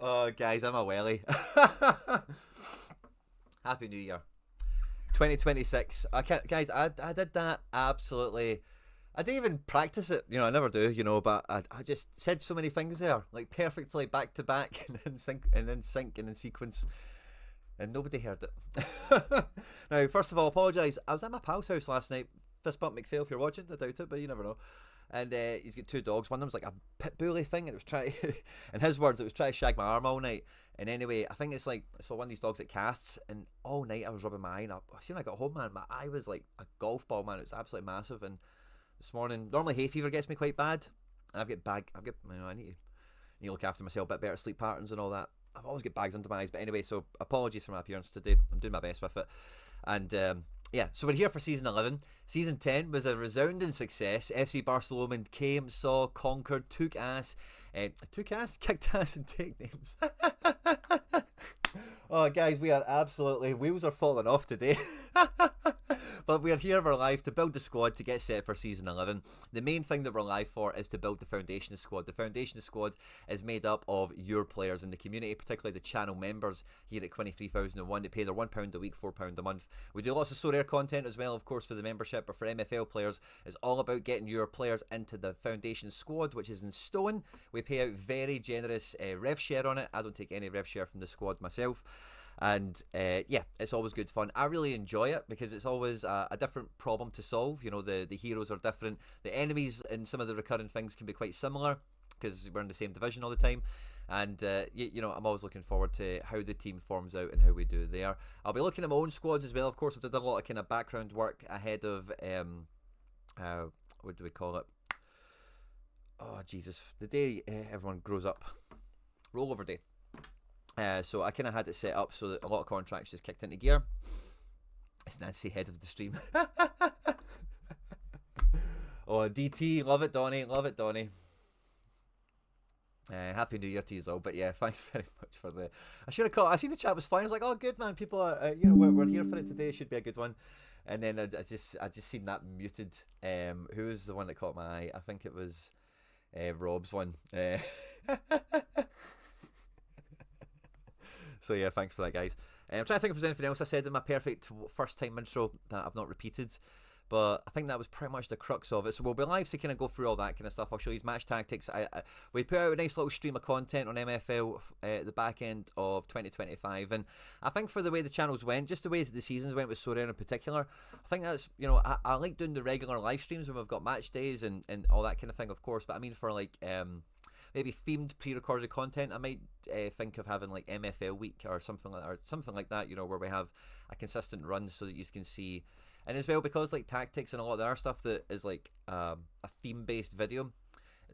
Oh, guys, I'm a welly. Happy New Year. 2026. I can't, guys, I did that absolutely. I didn't even practice it. I never do, but I just said so many things there, like perfectly back to back and then sequence. And nobody heard it. Now, first of all, apologise. I was at my pal's house last night. Fist bump McPhail if you're watching. I doubt it, but you never know. And he's got two dogs. One of them's like a pit bully thing, and it was trying, in his words, it was trying to shag my arm all night. And anyway, I think it's like one of these dogs that casts, and all night I was rubbing my eye, and I seen I got home, man, my eye was like a golf ball, man. It was absolutely massive. And this morning, normally hay fever gets me quite bad, and I need to look after myself a bit better, sleep patterns and all that. I've always got bags under my eyes, but anyway, so apologies for my appearance today. I'm doing my best with it. And yeah, so we're here for season 11. Season 10 was a resounding success. FC Barcelona came, saw, conquered, kicked ass, kicked ass and take names. Oh, guys, we are absolutely, wheels are falling off today. But we're here, we're live to build the squad to get set for season 11. The main thing that we're live for is to build the foundation squad. The foundation squad is made up of your players in the community, particularly the channel members here at Quinny 3001. They pay their £1 a week, £4 a month. We do lots of so rare content as well, of course, for the membership, but for MFL players, it's all about getting your players into the foundation squad, which is in stone. We pay out very generous rev share on it. I don't take any rev share from the squad myself. And yeah, it's always good fun. I really enjoy it because it's always a different problem to solve. The heroes are different. The enemies and some of the recurring things can be quite similar because we're in the same division all the time. And I'm always looking forward to how the team forms out and how we do there. I'll be looking at my own squads as well. Of course, I've done a lot of kind of background work ahead of what do we call it? Oh Jesus, the day everyone grows up, rollover day. So I kind of had it set up so that a lot of contracts just kicked into gear. It's Nancy, head of the stream. Oh, DT, love it, Donny, love it, Donny. Happy New Year to you all. But yeah, thanks very much for the. I should have called. I seen the chat was fine. I was like, oh, good man. People are, we're here for it today. It should be a good one. And then I just seen that muted. Who was the one that caught my eye? I think it was Rob's one. So yeah, thanks for that, guys. I'm trying to think if there's anything else I said in my perfect first time intro that I've not repeated, but I think that was pretty much the crux of it. So we'll be live to kind of go through all that kind of stuff. I'll show you match tactics. We put out a nice little stream of content on MFL at the back end of 2025, and I think for the way the channels went, just the way the seasons went with so rare in particular, I think that's, I like doing the regular live streams when we've got match days and all that kind of thing, of course, but I mean for like maybe themed pre-recorded content, I might think of having like MFL week or something like that, where we have a consistent run so that you can see. And as well, because like tactics and a lot of the other stuff that is like a theme-based video,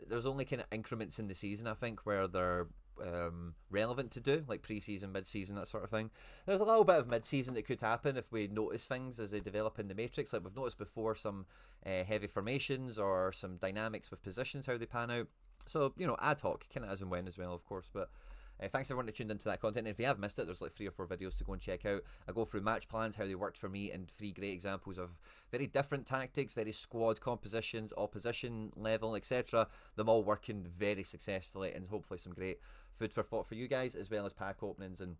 there's only kind of increments in the season, I think, where they're relevant to do, like pre-season, mid-season, that sort of thing. There's a little bit of mid-season that could happen if we notice things as they develop in the matrix, like we've noticed before, some heavy formations or some dynamics with positions, how they pan out. So, ad hoc, kind of as and when as well, of course. But thanks everyone that tuned into that content. And if you have missed it, there's like 3 or 4 videos to go and check out. I go through match plans, how they worked for me, and 3 great examples of very different tactics, very squad compositions, opposition level, etc. Them all working very successfully, and hopefully some great food for thought for you guys, as well as pack openings and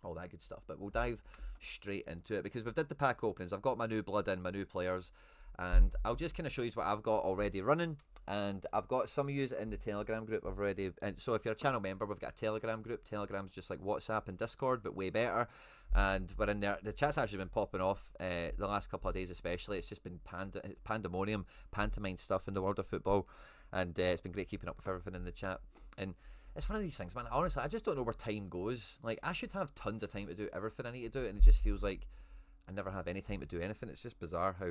all that good stuff. But we'll dive straight into it because we've did the pack openings. I've got my new blood in, my new players, and I'll just kind of show you what I've got already running. And I've got some of you in the Telegram group already. And so if you're a channel member, we've got a Telegram group. Telegram's just like WhatsApp and Discord, but way better. And we're in there. The chat's actually been popping off the last couple of days especially. It's just been pandemonium, pantomime stuff in the world of football. And it's been great keeping up with everything in the chat. And it's one of these things, man. Honestly, I just don't know where time goes. Like, I should have tons of time to do everything I need to do, and it just feels like I never have any time to do anything. It's just bizarre how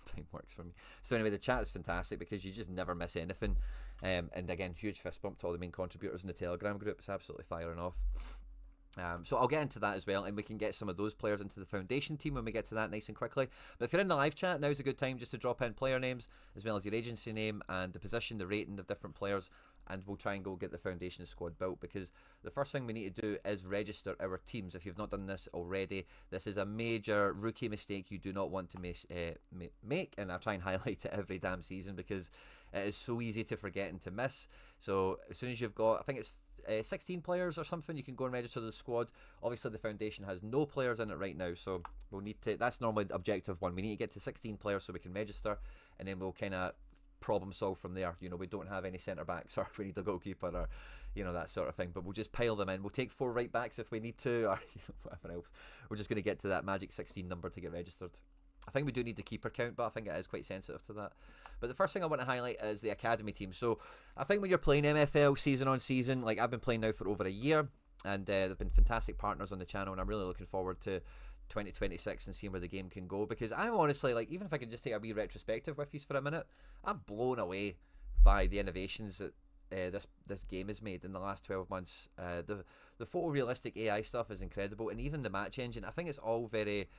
time works for me. So anyway, the chat is fantastic because you just never miss anything. And again, huge fist bump to all the main contributors in the Telegram group. It's absolutely firing off. So I'll get into that as well, and we can get some of those players into the foundation team when we get to that nice and quickly. But if you're in the live chat, now's a good time just to drop in player names, as well as your agency name and the position, the rating of different players, and we'll try and go get the foundation squad built, because the first thing we need to do is register our teams. If you've not done this already, this is a major rookie mistake you do not want to make, and I try and highlight it every damn season because it is so easy to forget and to miss. So as soon as you've got, I think it's 16 players or something. You can go and register the squad. Obviously, the foundation has no players in it right now, so we'll need to. That's normally objective one. We need to get to 16 players so we can register, and then we'll kind of problem solve from there. You know, we don't have any centre backs, or we need a goalkeeper, or that sort of thing. But we'll just pile them in. We'll take 4 right backs if we need to, or whatever else. We're just going to get to that magic 16 number to get registered. I think we do need the keeper count, but I think it is quite sensitive to that. But the first thing I want to highlight is the academy team. So I think when you're playing MFL season on season, like I've been playing now for over a year, and they've been fantastic partners on the channel, and I'm really looking forward to 2026 and seeing where the game can go, because I'm honestly, like, even if I can just take a wee retrospective with you for a minute, I'm blown away by the innovations that this game has made in the last 12 months. The photorealistic AI stuff is incredible, and even the match engine, I think it's all very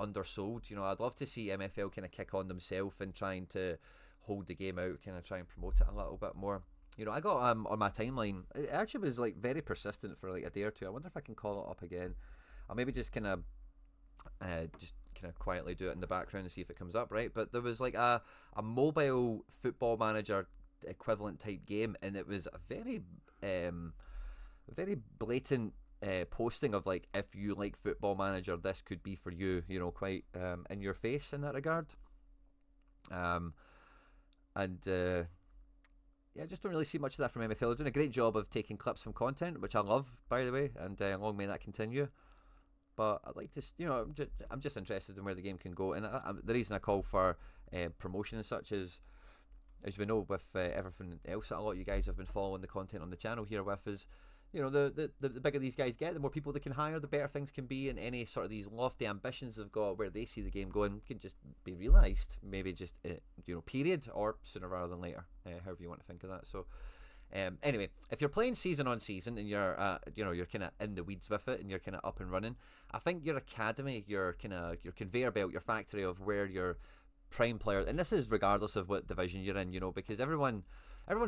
undersold. You know, I'd love to see MFL kind of kick on themselves and trying to hold the game out, kind of try and promote it a little bit more. You know, I got on my timeline, it actually was like very persistent for like a day or two. I wonder if I can call it up again. I'll maybe just kind of quietly do it in the background and see if it comes up, right? But there was like a mobile football manager equivalent type game, and it was a very blatant posting of like, if you like Football Manager, this could be for you. You know, quite in your face in that regard. Yeah, I just don't really see much of that from MFL. They're doing a great job of taking clips from content, which I love, by the way, and long may that continue. But I'd like to, I'm just interested in where the game can go, and the reason I call for promotion and such is, as we know, with everything else that a lot of you guys have been following the content on the channel here with, is, you know, the bigger these guys get, the more people they can hire, the better things can be, and any sort of these lofty ambitions they've got where they see the game going can just be realised, maybe just period, or sooner rather than later, however you want to think of that. So anyway, if you're playing season on season and you're you're kind of in the weeds with it and you're kind of up and running, I think your academy, your conveyor belt, your factory of where your prime player, and this is regardless of what division you're in, you know, because everyone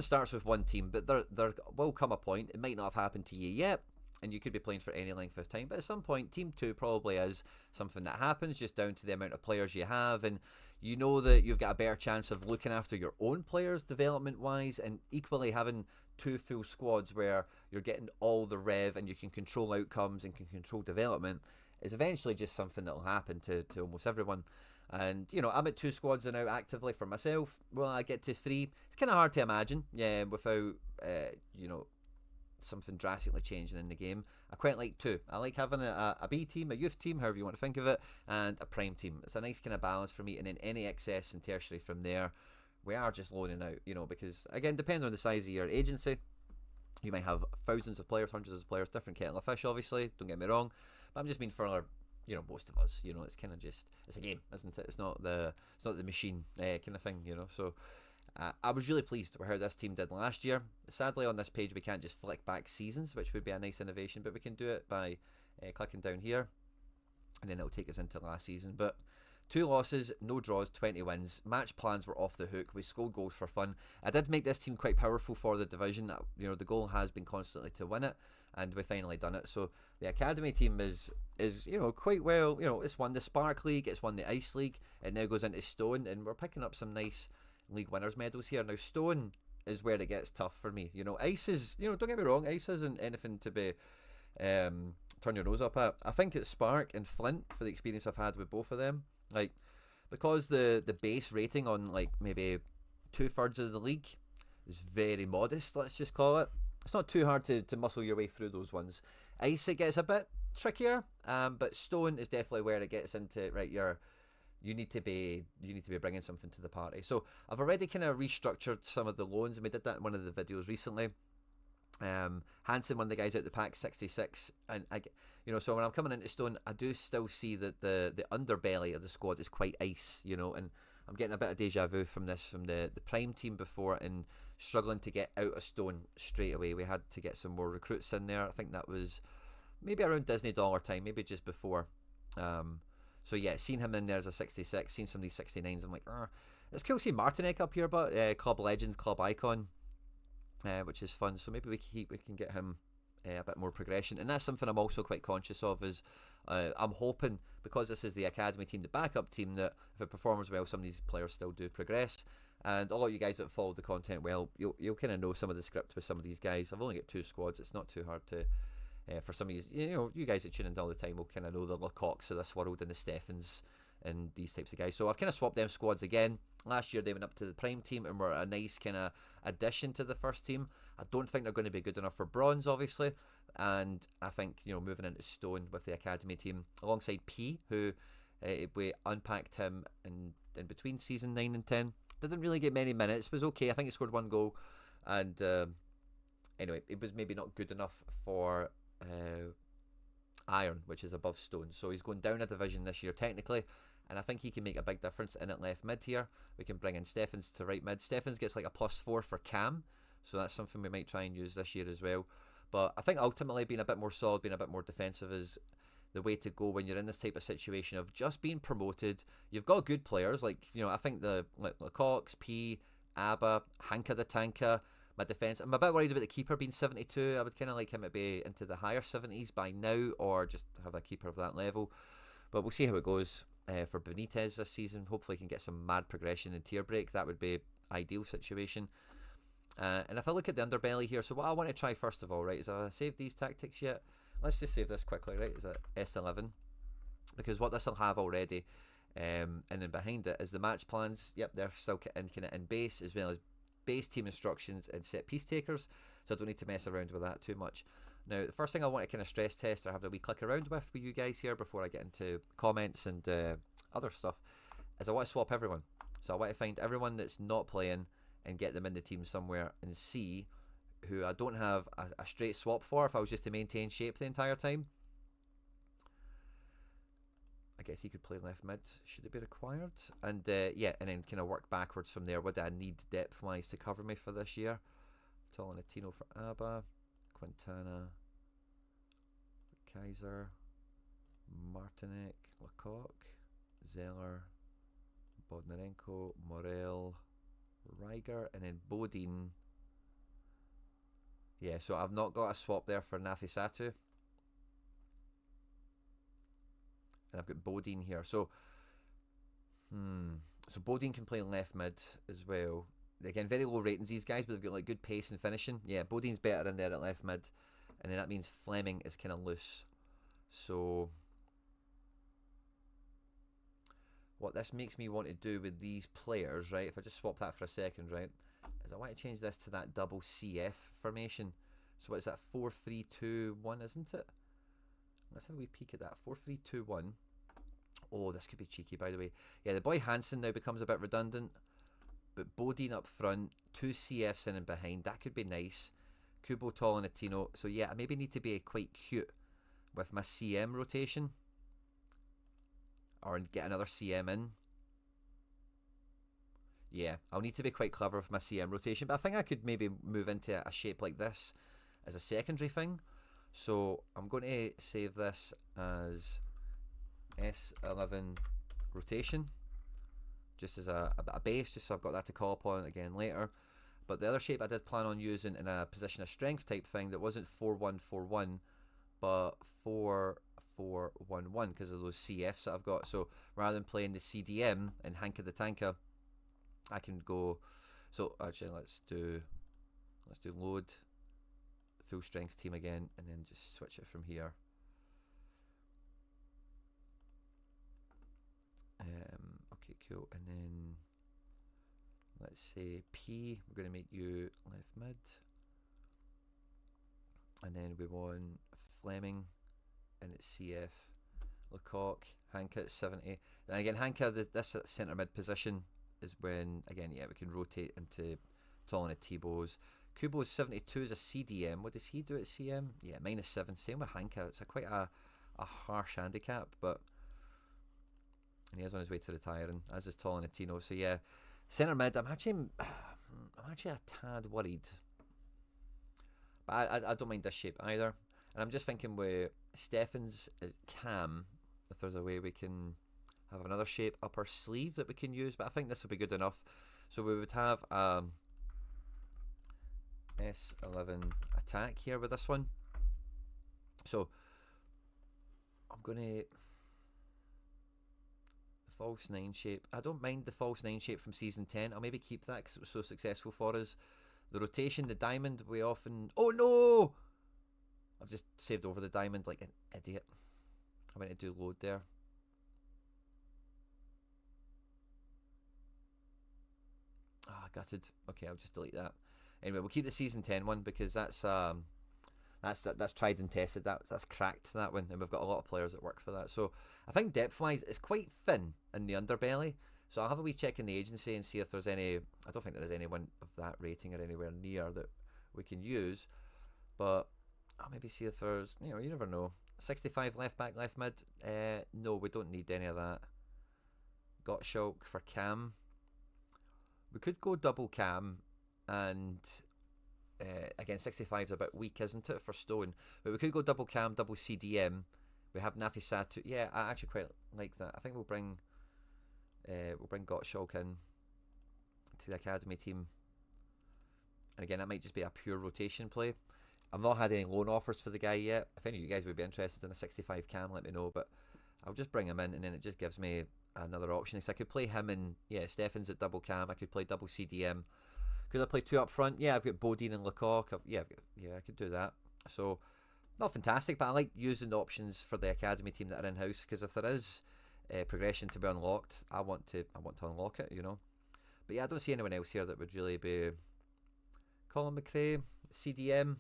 starts with one team, but there will come a point, it might not have happened to you yet, and you could be playing for any length of time, but at some point team 2 probably is something that happens, just down to the amount of players you have, and you know that you've got a better chance of looking after your own players development wise, and equally having 2 full squads where you're getting all the rev and you can control outcomes and can control development is eventually just something that will happen to almost everyone. And, you know, I'm at 2 squads now actively for myself. Well, I get to 3. It's kind of hard to imagine, yeah, without, something drastically changing in the game. I quite like 2. I like having a B team, a youth team, however you want to think of it, and a prime team. It's a nice kind of balance for me, and then any excess and tertiary from there, we are just loaning out, you know, because, again, depending on the size of your agency, you might have thousands of players, hundreds of players, different kettle of fish, obviously, don't get me wrong, but I'm just being for, you know, most of us, you know, it's kind of just, it's a game, isn't it? It's not the machine kind of thing, you know. So I was really pleased with how this team did last year. Sadly, on this page we can't just flick back seasons, which would be a nice innovation, but we can do it by clicking down here, and then it'll take us into last season. But 2 losses, no draws, 20 wins. Match plans were off the hook. We scored goals for fun. I did make this team quite powerful for the division. You know, the goal has been constantly to win it, and we finally done it. So the academy team is you know, quite well. You know, it's won the Spark League, it's won the Ice League. It now goes into Stone, and we're picking up some nice league winners medals here. Now Stone is where it gets tough for me. You know, Ice is, you know, don't get me wrong, Ice isn't anything to be turn your nose up at. I think it's Spark and Flint, for the experience I've had with both of them. Like, because the base rating on like maybe 2/3 of the league is very modest, let's just call it. It's not too hard to muscle your way through those ones. Ice, it gets a bit trickier, but Stone is definitely where it gets into, right, you need to be bringing something to the party. So I've already kind of restructured some of the loans, and we did that in one of the videos recently. Hansen, one of the guys out the pack, 66, and you know, so when I'm coming into Stone, I do still see that the underbelly of the squad is quite Ice, you know, and I'm getting a bit of deja vu from this, from the prime team before, and struggling to get out of Stone straight away. We had to get some more recruits in there. I think that was maybe around Disney dollar time, maybe just before. So yeah, seeing him in there as a 66, seeing some of these 69s, I'm like, it's cool to see Martinek up here, but club legend, club icon, which is fun. So maybe we can get him a bit more progression, and that's something I'm also quite conscious of. Is I'm hoping, because this is the academy team, the backup team, that if it performs well, some of these players still do progress. And a lot of you guys that followed the content well, you'll kind of know some of the script with some of these guys. I've only got 2 squads. It's not too hard to. For some of you guys that tune in all the time will kind of know the Lecoqs of this world and the Steffens and these types of guys. So I've kind of swapped them squads again. Last year they went up to the Prime team and were a nice kind of addition to the first team. I don't think they're going to be good enough for Bronze, obviously. And I think, moving into Stone with the Academy team alongside P, who we unpacked him in between season 9 and 10. Didn't really get many minutes, was okay. I think he scored 1 goal. And anyway, it was maybe not good enough for Iron, which is above Stone. So he's going down a division this year technically, and I think he can make a big difference in at left mid here. We can bring in Steffens to right mid. Steffens gets like a +4 for Cam, so that's something we might try and use this year as well. But I think ultimately being a bit more solid, being a bit more defensive is the way to go when you're in this type of situation of just being promoted. You've got good players, like, I think the Lecoqs, P, Abba, Hanka the Tanka. My defence, I'm a bit worried about the keeper being 72. I would kind of like him to be into the higher 70s by now, or just have a keeper of that level. But we'll see how it goes for Benitez this season. Hopefully he can get some mad progression in tier break. That would be ideal situation. And if I look at the underbelly here, so what I want to try first of all, right, is have I saved these tactics yet? Let's just save this quickly, right? Is it S11? Because what this will have already, and then behind it is the match plans. Yep, they're still in base, as well as base team instructions and set piece takers, so I don't need to mess around with that too much. Now, the first thing I want to kind of stress test or have a wee click around with you guys here before I get into comments and other stuff is I want to swap everyone. So I want to find everyone that's not playing and get them in the team somewhere and see who I don't have a straight swap for if I was just to maintain shape the entire time. I guess he could play left mid, should it be required? And yeah, and then kind of work backwards from there. What do I need depth-wise to cover me for this year? Tolentino for Abba, Quintana, Kaiser, Martinek, Lecoq, Zeller, Bodnarenko, Morel, Riger, and then Bodine. Yeah, so I've not got a swap there for Nafisatu. And I've got Bodine here. So, so Bodine can play left mid as well. Again, very low ratings, these guys, but they've got like good pace and finishing. Yeah, Bodine's better in there at left mid. And then that means Fleming is kind of loose. So, what this makes me want to do with these players, right, if I just swap that for a second, right, is I want to change this to that double CF formation. So what is that, 4-3-2-1, isn't it? Let's have a wee peek at that. 4-3-2-1. Oh, this could be cheeky, by the way. Yeah, the boy Hansen now becomes a bit redundant. But Bodine up front, 2 CFs in and behind. That could be nice. Kubo, Tolentino. So yeah, I maybe need to be quite cute with my CM rotation. Or get another CM in. Yeah, I'll need to be quite clever with my CM rotation. But I think I could maybe move into a shape like this as a secondary thing. So I'm going to save this as S11 rotation, just as a base, just so I've got that to call upon again later. But the other shape I did plan on using in a position of strength type thing that wasn't 4-1-4-1, but 4-4-1-1 because of those CFs that I've got. So rather than playing the CDM and Hanka the Tanka, I can go. So actually, let's do load full strength team again, and then just switch it from here. Okay, cool. And then let's say P, we're going to make you left mid, and then we want Fleming and it's CF, Lecoq, Hanka at 70. And again, Hanka, this centre mid position is when, again, yeah, we can rotate into Tolina Tebow's. Kubo's 72 is a CDM. What does he do at CM? Yeah, -7. Same with Hanka. It's quite a harsh handicap, but and he is on his way to retiring, as is Tolentino. So yeah, centre mid. I'm actually a tad worried, but I don't mind this shape either. And I'm just thinking with Steffens Cam, if there's a way we can have another shape up our sleeve that we can use. But I think this will be good enough. So we would have S11 attack here with this one. So I'm going to, the False 9 shape. I don't mind the false 9 shape from season 10. I'll maybe keep that because it was so successful for us. The rotation, the diamond, we often... Oh no! I've just saved over the diamond like an idiot. I went to do load there. Ah, gutted. Okay, I'll just delete that. Anyway, we'll keep the season 10 one because that's tried and tested. That's cracked, that one, and we've got a lot of players that work for that. So I think depth-wise, it's quite thin in the underbelly. So I'll have a wee check in the agency and see if there's any. I don't think there is anyone of that rating or anywhere near that we can use, but I'll maybe see if there's. You never know. 65 left back, left mid. No, we don't need any of that. Gottschalk for Cam. We could go double Cam, and again, 65 is a bit weak, isn't it, for Stone? But we could go double Cam, double CDM. We have Nafisatu. Yeah, I actually quite like that. I think we'll bring Gottschalk in to the academy team. And again, that might just be a pure rotation play. I've not had any loan offers for the guy yet. If any of you guys would be interested in a 65 Cam, let me know. But I'll just bring him in, and then it just gives me another option. So I could play him and Stephens at double Cam. I could play double CDM. Could I play two up front? Yeah, I've got Bodine and Lecoq. I could do that. So not fantastic, but I like using the options for the academy team that are in house, because if there is progression to be unlocked, I want to unlock it, But yeah, I don't see anyone else here that would really be. Colin McRae, CDM.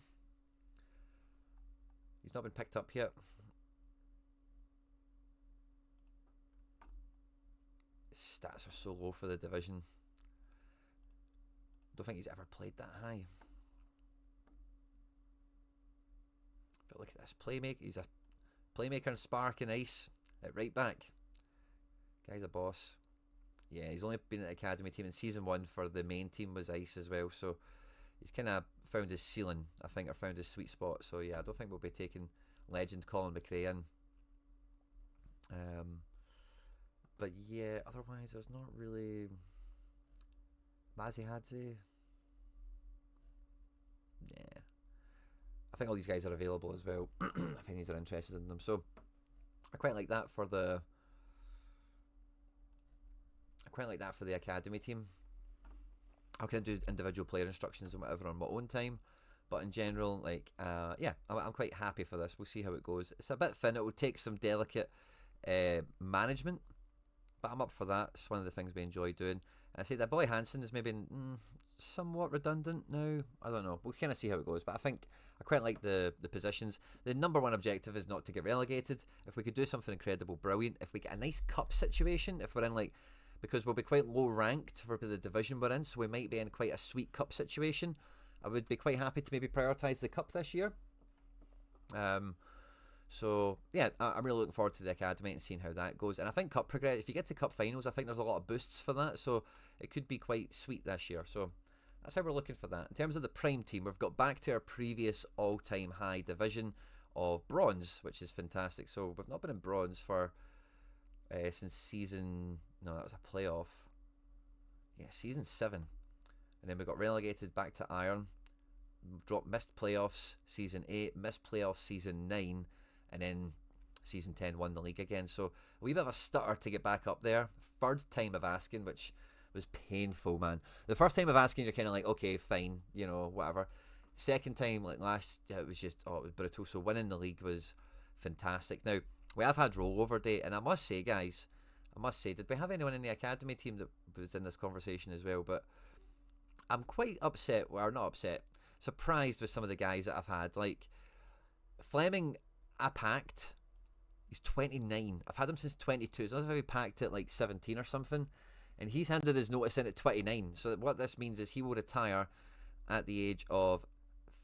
He's not been picked up yet. His stats are so low for the division. Don't think he's ever played that high. But look at this playmaker. He's a playmaker and spark and ice at right back. Guy's a boss. Yeah, he's only been at the academy team in season 1 for the main team was ice as well. So he's kind of found his ceiling, I think, or found his sweet spot. So yeah, I don't think we'll be taking legend Colin McRae in. But yeah, otherwise there's not really. Mazzy Hadzi. Yeah. I think all these guys are available as well. if any are interested in them. So I quite like that for the academy team. I can do individual player instructions and whatever on my own time. But in general, I'm quite happy for this. We'll see how it goes. It's a bit thin. It will take some delicate management, but I'm up for that. It's one of the things we enjoy doing. I say that Boy Hansen is maybe somewhat redundant now. I don't know. We'll kind of see how it goes. But I think I quite like the positions. The number one objective is not to get relegated. If we could do something incredible, brilliant. If we get a nice cup situation, if we're in because we'll be quite low ranked for the division we're in, so we might be in quite a sweet cup situation. I would be quite happy to maybe prioritise the cup this year. So yeah, I'm really looking forward to the academy and seeing how that goes. And I think cup progress. If you get to cup finals, I think there's a lot of boosts for that. So it could be quite sweet this year. So that's how we're looking for that. In terms of the prime team, we've got back to our previous all-time high division of bronze, which is fantastic. So we've not been in bronze for since season. No, that was a playoff. Yeah, season 7, and then we got relegated back to iron. Missed playoffs season 8, missed playoffs season 9. And then season 10 won the league again. So a wee bit of a stutter to get back up there. Third time of asking, which was painful, man. The first time of asking, you're kind of like, okay, fine, whatever. Second time, it was brutal. So winning the league was fantastic. Now, we have had rollover day, and I must say, guys, did we have anyone in the academy team that was in this conversation as well? But I'm quite upset, surprised with some of the guys that I've had. Like, Fleming, I packed. He's 29. I've had him since 22. So I was maybe packed at 17 or something. And he's handed his notice in at 29. So what this means is he will retire at the age of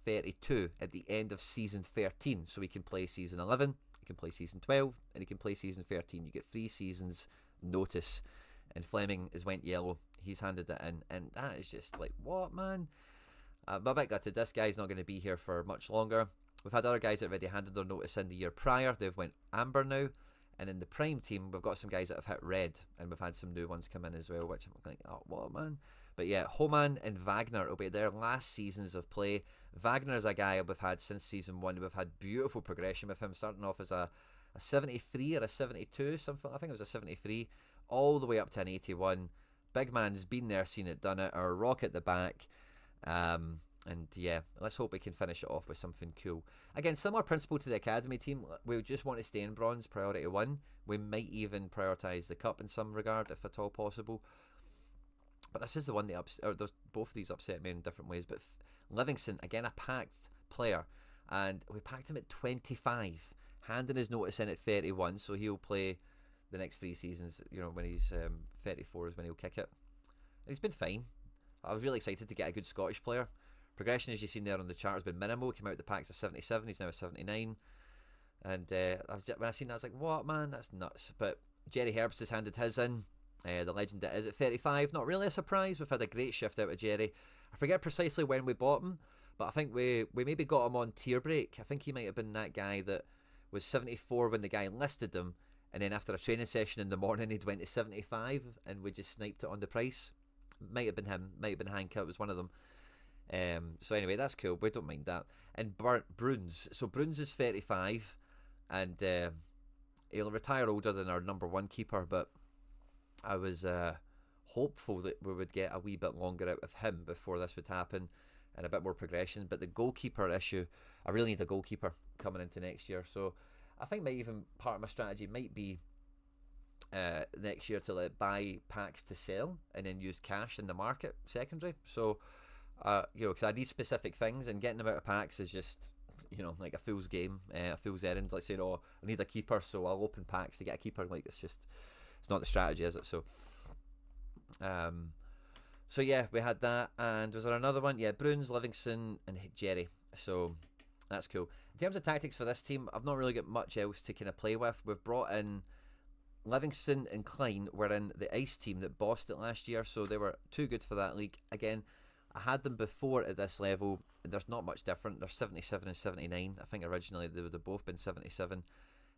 32 at the end of season 13. So he can play season 11, he can play season 12, and he can play season 13. You get 3 seasons notice. And Fleming has went yellow. He's handed it in. And that is just like, what, man? I'm a bit gutted. This guy's not going to be here for much longer. We've had other guys that already handed their notice in the year prior. They've went amber now. And in the prime team, we've got some guys that have hit red. And we've had some new ones come in as well, which I'm like, oh, what, man? But yeah, Homan and Wagner will be their last seasons of play. Wagner is a guy we've had since season 1. We've had beautiful progression with him, starting off as a 73 or a 72, something. I think it was a 73. all the way up to an 81. Big man's been there, seen it, done it. Our rock at the back. And yeah, let's hope we can finish it off with something cool. Again, similar principle to the academy team. We just want to stay in bronze, priority 1. We might even prioritise the cup in some regard, if at all possible. But this is the one that both of these upset me in different ways. But Livingston, again, a packed player, and we packed him at 25, handing his notice in at 31, so he'll play the next 3 seasons. You know, when he's 34 is when he'll kick it. And he's been fine. I was really excited to get a good Scottish player. Progression, as you've seen there on the chart, has been minimal. He came out the packs at 77. He's now at 79. And when I seen that, I was like, what, man? That's nuts. But Jerry Herbst has handed his in. The legend that is at 35. Not really a surprise. We've had a great shift out of Jerry. I forget precisely when we bought him, but I think we maybe got him on tier break. I think he might have been that guy that was 74 when the guy listed him, and then after a training session in the morning, he'd went to 75, and we just sniped it on the price. Might have been him. Might have been Hank. It was one of them. So anyway, that's cool. We don't mind that. And Bruns. So Bruns is 35, and he'll retire older than our number 1 keeper, but I was hopeful that we would get a wee bit longer out of him before this would happen and a bit more progression. But the goalkeeper issue, I really need a goalkeeper coming into next year. So I think maybe even part of my strategy might be next year to buy packs to sell and then use cash in the market secondary. So, because I need specific things, and getting them out of packs is just, like a fool's game, a fool's errand. Like saying, oh, I need a keeper, so I'll open packs to get a keeper. Like, it's not the strategy, is it? So yeah, we had that. And was there another one? Yeah, Bruns, Livingston, and Jerry. So that's cool. In terms of tactics for this team, I've not really got much else to kind of play with. We've brought in Livingston and Klein were in the ice team that bossed it last year, so they were too good for that league. Again, I had them before at this level, and there's not much different. They're 77 and 79. I think originally they would have both been 77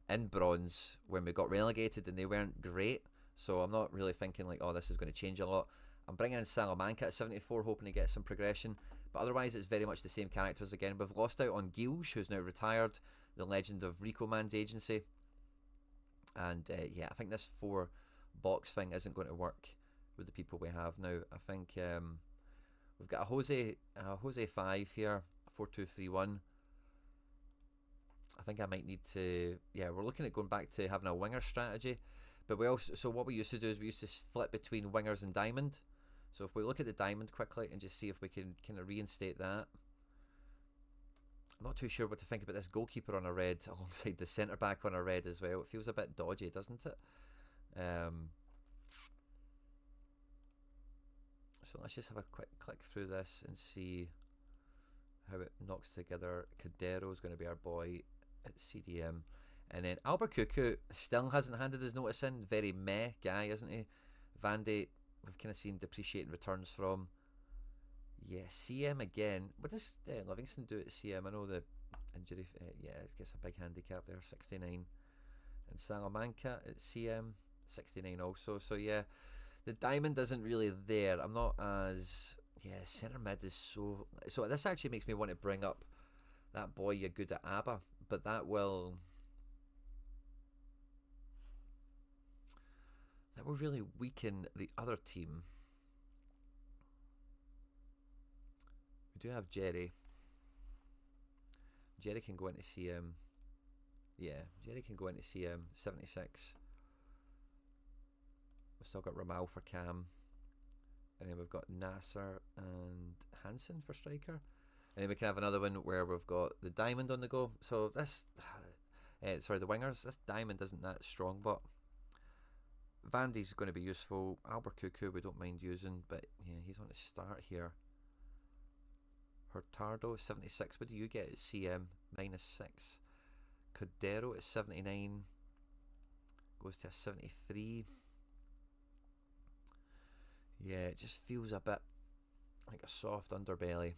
in bronze when we got relegated, and they weren't great. So I'm not really thinking like, oh, this is going to change a lot. I'm bringing in Salamanca at 74, hoping to get some progression. But otherwise, it's very much the same characters again. We've lost out on Gilge, who's now retired, the legend of Rico Man's agency. And yeah, I think this 4-box thing isn't going to work with the people we have now. I think we've got a Jose 5 here, 4-2-3-1. I think I might need to, we're looking at going back to having a winger strategy. But we also, so what we used to do is we used to flip between wingers and diamond. So if we look at the diamond quickly and just see if we can kind of reinstate that. I'm not too sure what to think about this goalkeeper on a red alongside the centre back on a red as well. It feels a bit dodgy, doesn't it? So let's just have a quick click through this and see how it knocks together. Cadero is going to be our boy at CDM. And then Albert Cuckoo still hasn't handed his notice in. Very meh guy, isn't he? Vandy, we've kind of seen depreciating returns from. Yeah, CM again. What does Livingston do at CM? I know the injury. Yeah, it gets a big handicap there, 69. And Salamanca at CM, 69 also. So yeah, the diamond isn't really there. I'm not as... Yeah, centre mid is so... So this actually makes me want to bring up that boy you're good at ABBA. But that will... That will really weaken the other team. We do have Jerry. Jerry can go into CM. Yeah, Jerry can go into CM. 76. We've still got Ramal for Cam. And then we've got Nasser and Hansen for striker. And then we can have another one where we've got the diamond on the go. So this... sorry, the wingers. This diamond isn't that strong, but... Vandy's going to be useful. Albert Cuckoo we don't mind using, but yeah, he's on to start here. Hurtado 76. What do you get at CM? -6. Cadero at 79. Goes to a 73. Yeah, it just feels a bit like a soft underbelly.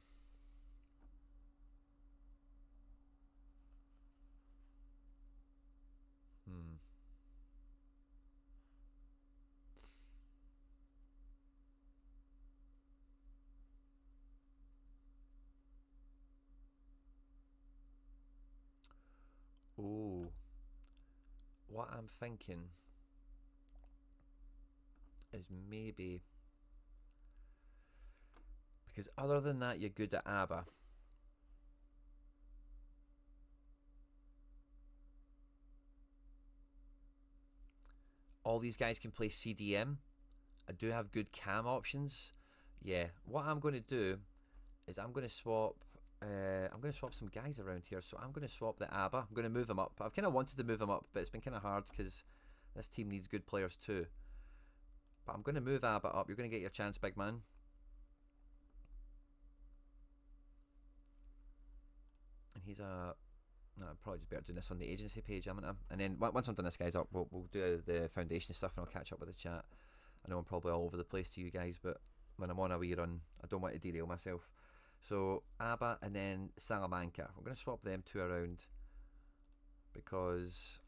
Oh, what I'm thinking is maybe... Because other than that, you're good at ABBA. All these guys can play CDM. I do have good cam options. Yeah, what I'm going to do is I'm going to swap some guys around here. So I'm going to swap the ABBA. I'm going to move them up. I've kind of wanted to move them up, but it's been kind of hard because this team needs good players too. But I'm going to move ABBA up. You're going to get your chance, big man. And he's a... No, I'd probably just better doing this on the agency page, I'm gonna, and then once I'm done this, guys, up, we'll do the foundation stuff, and I'll catch up with the chat. I know I'm probably all over the place to you guys, but when I'm on a wee run, I don't want to derail myself. So ABBA and then Salamanca. We're going to swap them two around because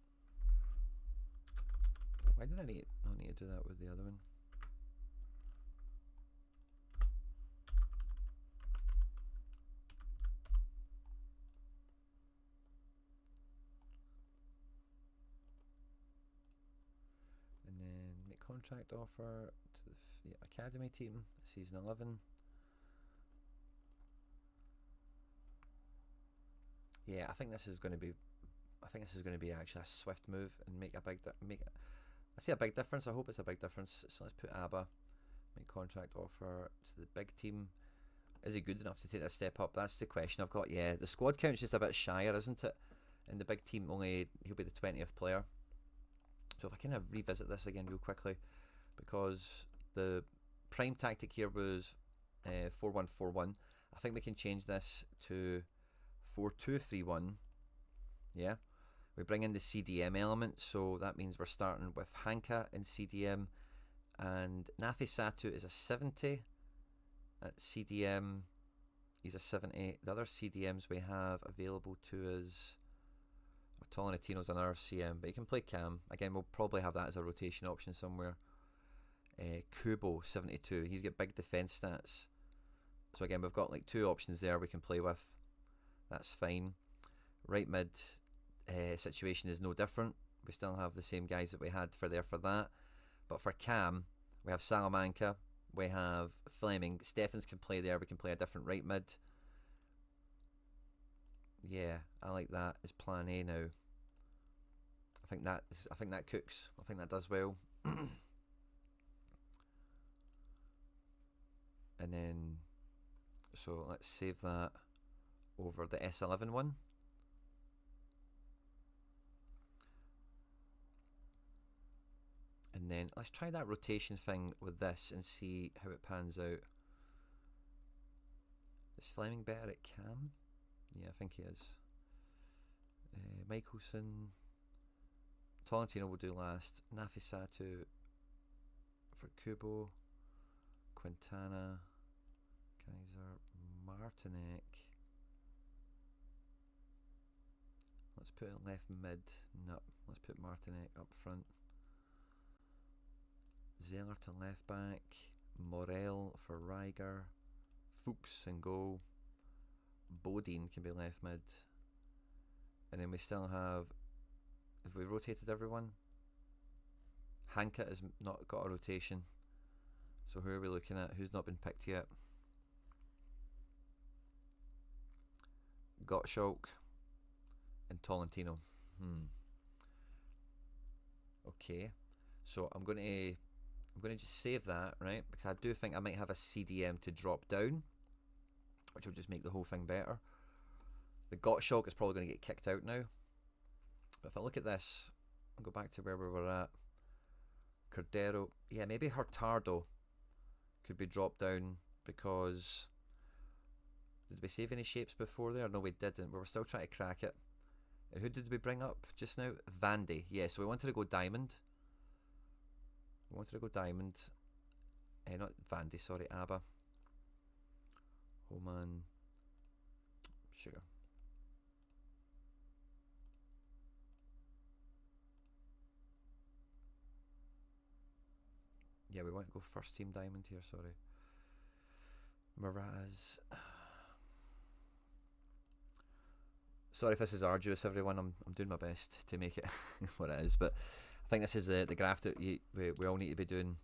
why did I not need to do that with the other one? And then make contract offer to the academy team, season 11. Yeah, I think this is going to be actually a swift move and make I see a big difference. I hope it's a big difference. So let's put ABBA, make contract offer to the big team. Is he good enough to take that step up? That's the question I've got. Yeah, the squad count's just a bit shyer, isn't it? And the big team he'll be the 20th player. So if I kind of revisit this again real quickly, because the prime tactic here was 4-1-4-1. I think we can change this to 4-2-3-1. Yeah, we bring in the CDM element, so that means we're starting with Hanka in CDM, and Nafi Satu is a 70 at CDM. He's a 70. The other CDMs we have available to us, Tolentino's another CM, but he can play cam. Again, we'll probably have that as a rotation option somewhere. Kubo 72. He's got big defense stats. So again, we've got like two options there we can play with. That's fine. Right mid situation is no different. We still have the same guys that we had for that. But for cam, we have Salamanca. We have Fleming. Steffens can play there. We can play a different right mid. Yeah, I like that as plan A now. I think that cooks. I think that does well. And then, so let's save that over the S11 one. And then let's try that rotation thing with this and see how it pans out. Is Fleming better at cam? Yeah, I think he is. Michelson. Tolentino will do last. Nafisatu for Kubo. Quintana. Kaiser. Martinek. Let's put it left mid. No, let's put Martinek up front. Zeller to left back. Morel for Riger. Fuchs in goal. Bodine can be left mid. And then we still have we rotated everyone? Hanka has not got a rotation. So who are we looking at? Who's not been picked yet? Gottschalk and Tolentino. Okay. So I'm going to just save that, right? Because I do think I might have a CDM to drop down, which will just make the whole thing better. The Gottschalk is probably going to get kicked out now. But if I look at this, I'll go back to where we were at. Cordero. Yeah, maybe Hurtado could be dropped down because... Did we save any shapes before there? No, we didn't. We were still trying to crack it. And who did we bring up just now? Vandy. Yeah, so we wanted to go diamond. Not Vandy, sorry, ABBA. Homan. Sugar. Yeah, we want to go first team diamond here, sorry. Miraz. Sorry if this is arduous, everyone. I'm doing my best to make it what it is, but I think this is the graph that we all need to be doing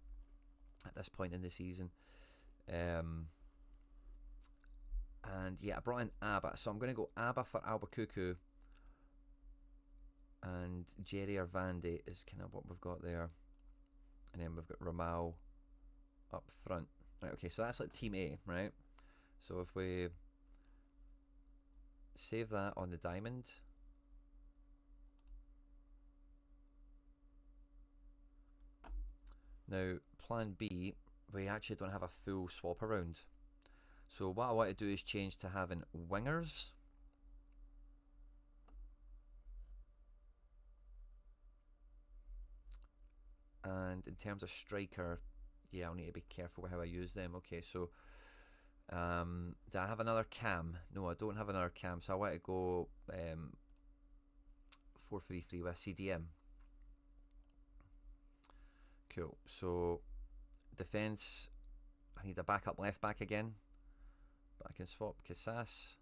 at this point in the season. And yeah, I brought in Abba, so I'm going to go Abba for Albuquerque, and Jerry or Vandy is kind of what we've got there, and then we've got Ramal up front. Right, okay, so that's like team A, right? So if we save that on the diamond, now plan B, we actually don't have a full swap around. So what I want to do is change to having wingers. And in terms of striker, yeah, I'll need to be careful with how I use them. Okay, so do I have another cam? No, I don't have another cam, so I want to go 4-3-3 with CDM. Cool. So defense, I need a backup left back again, but I can swap Casas.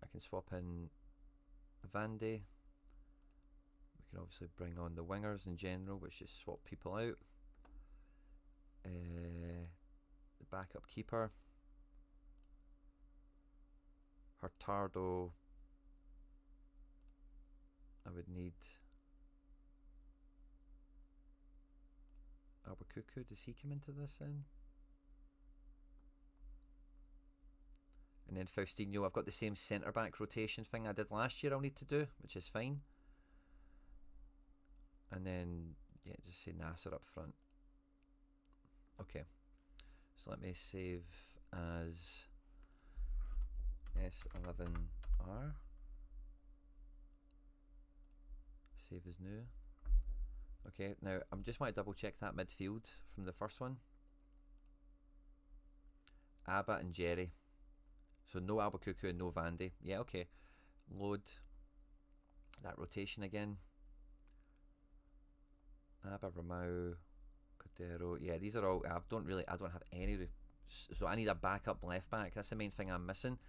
I can swap in Vandy. We can obviously bring on the wingers in general, which just swap people out. The backup keeper, Hurtado. I would need Albuquerque. Does he come into this then? And then Faustino, I've got the same centre back rotation thing I did last year I'll need to do, which is fine. And then, yeah, just say Nasser up front. Okay. So let me save as S11R. Save as new. Okay, now I'm just want to double check that midfield from the first one. Abba and Jerry. So no Albuquerque and no Vandy. Yeah, okay. Load that rotation again. Abba, Ramau, Cordero. Yeah, these are all. I don't have any. So I need a backup left back. That's the main thing I'm missing.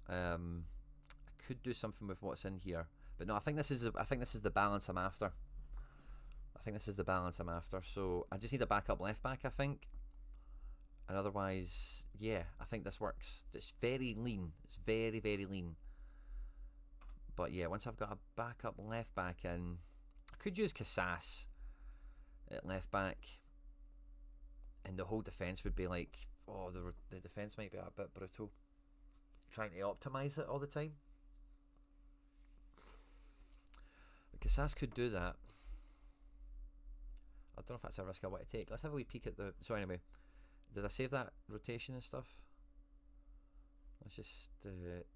I could do something with what's in here, but no. I think this is the balance I'm after. So I just need a backup left back, I think. And otherwise, yeah, I think this works. It's very lean. It's very, very lean. But yeah, once I've got a backup left back in, I could use Casas at left back, and the whole defence would be like, oh, the defence might be a bit brutal. Trying to optimise it all the time. But Casas could do that. I don't know if that's a risk I want to take. Let's have a wee peek at the... So anyway, did I save that rotation and stuff? Let's just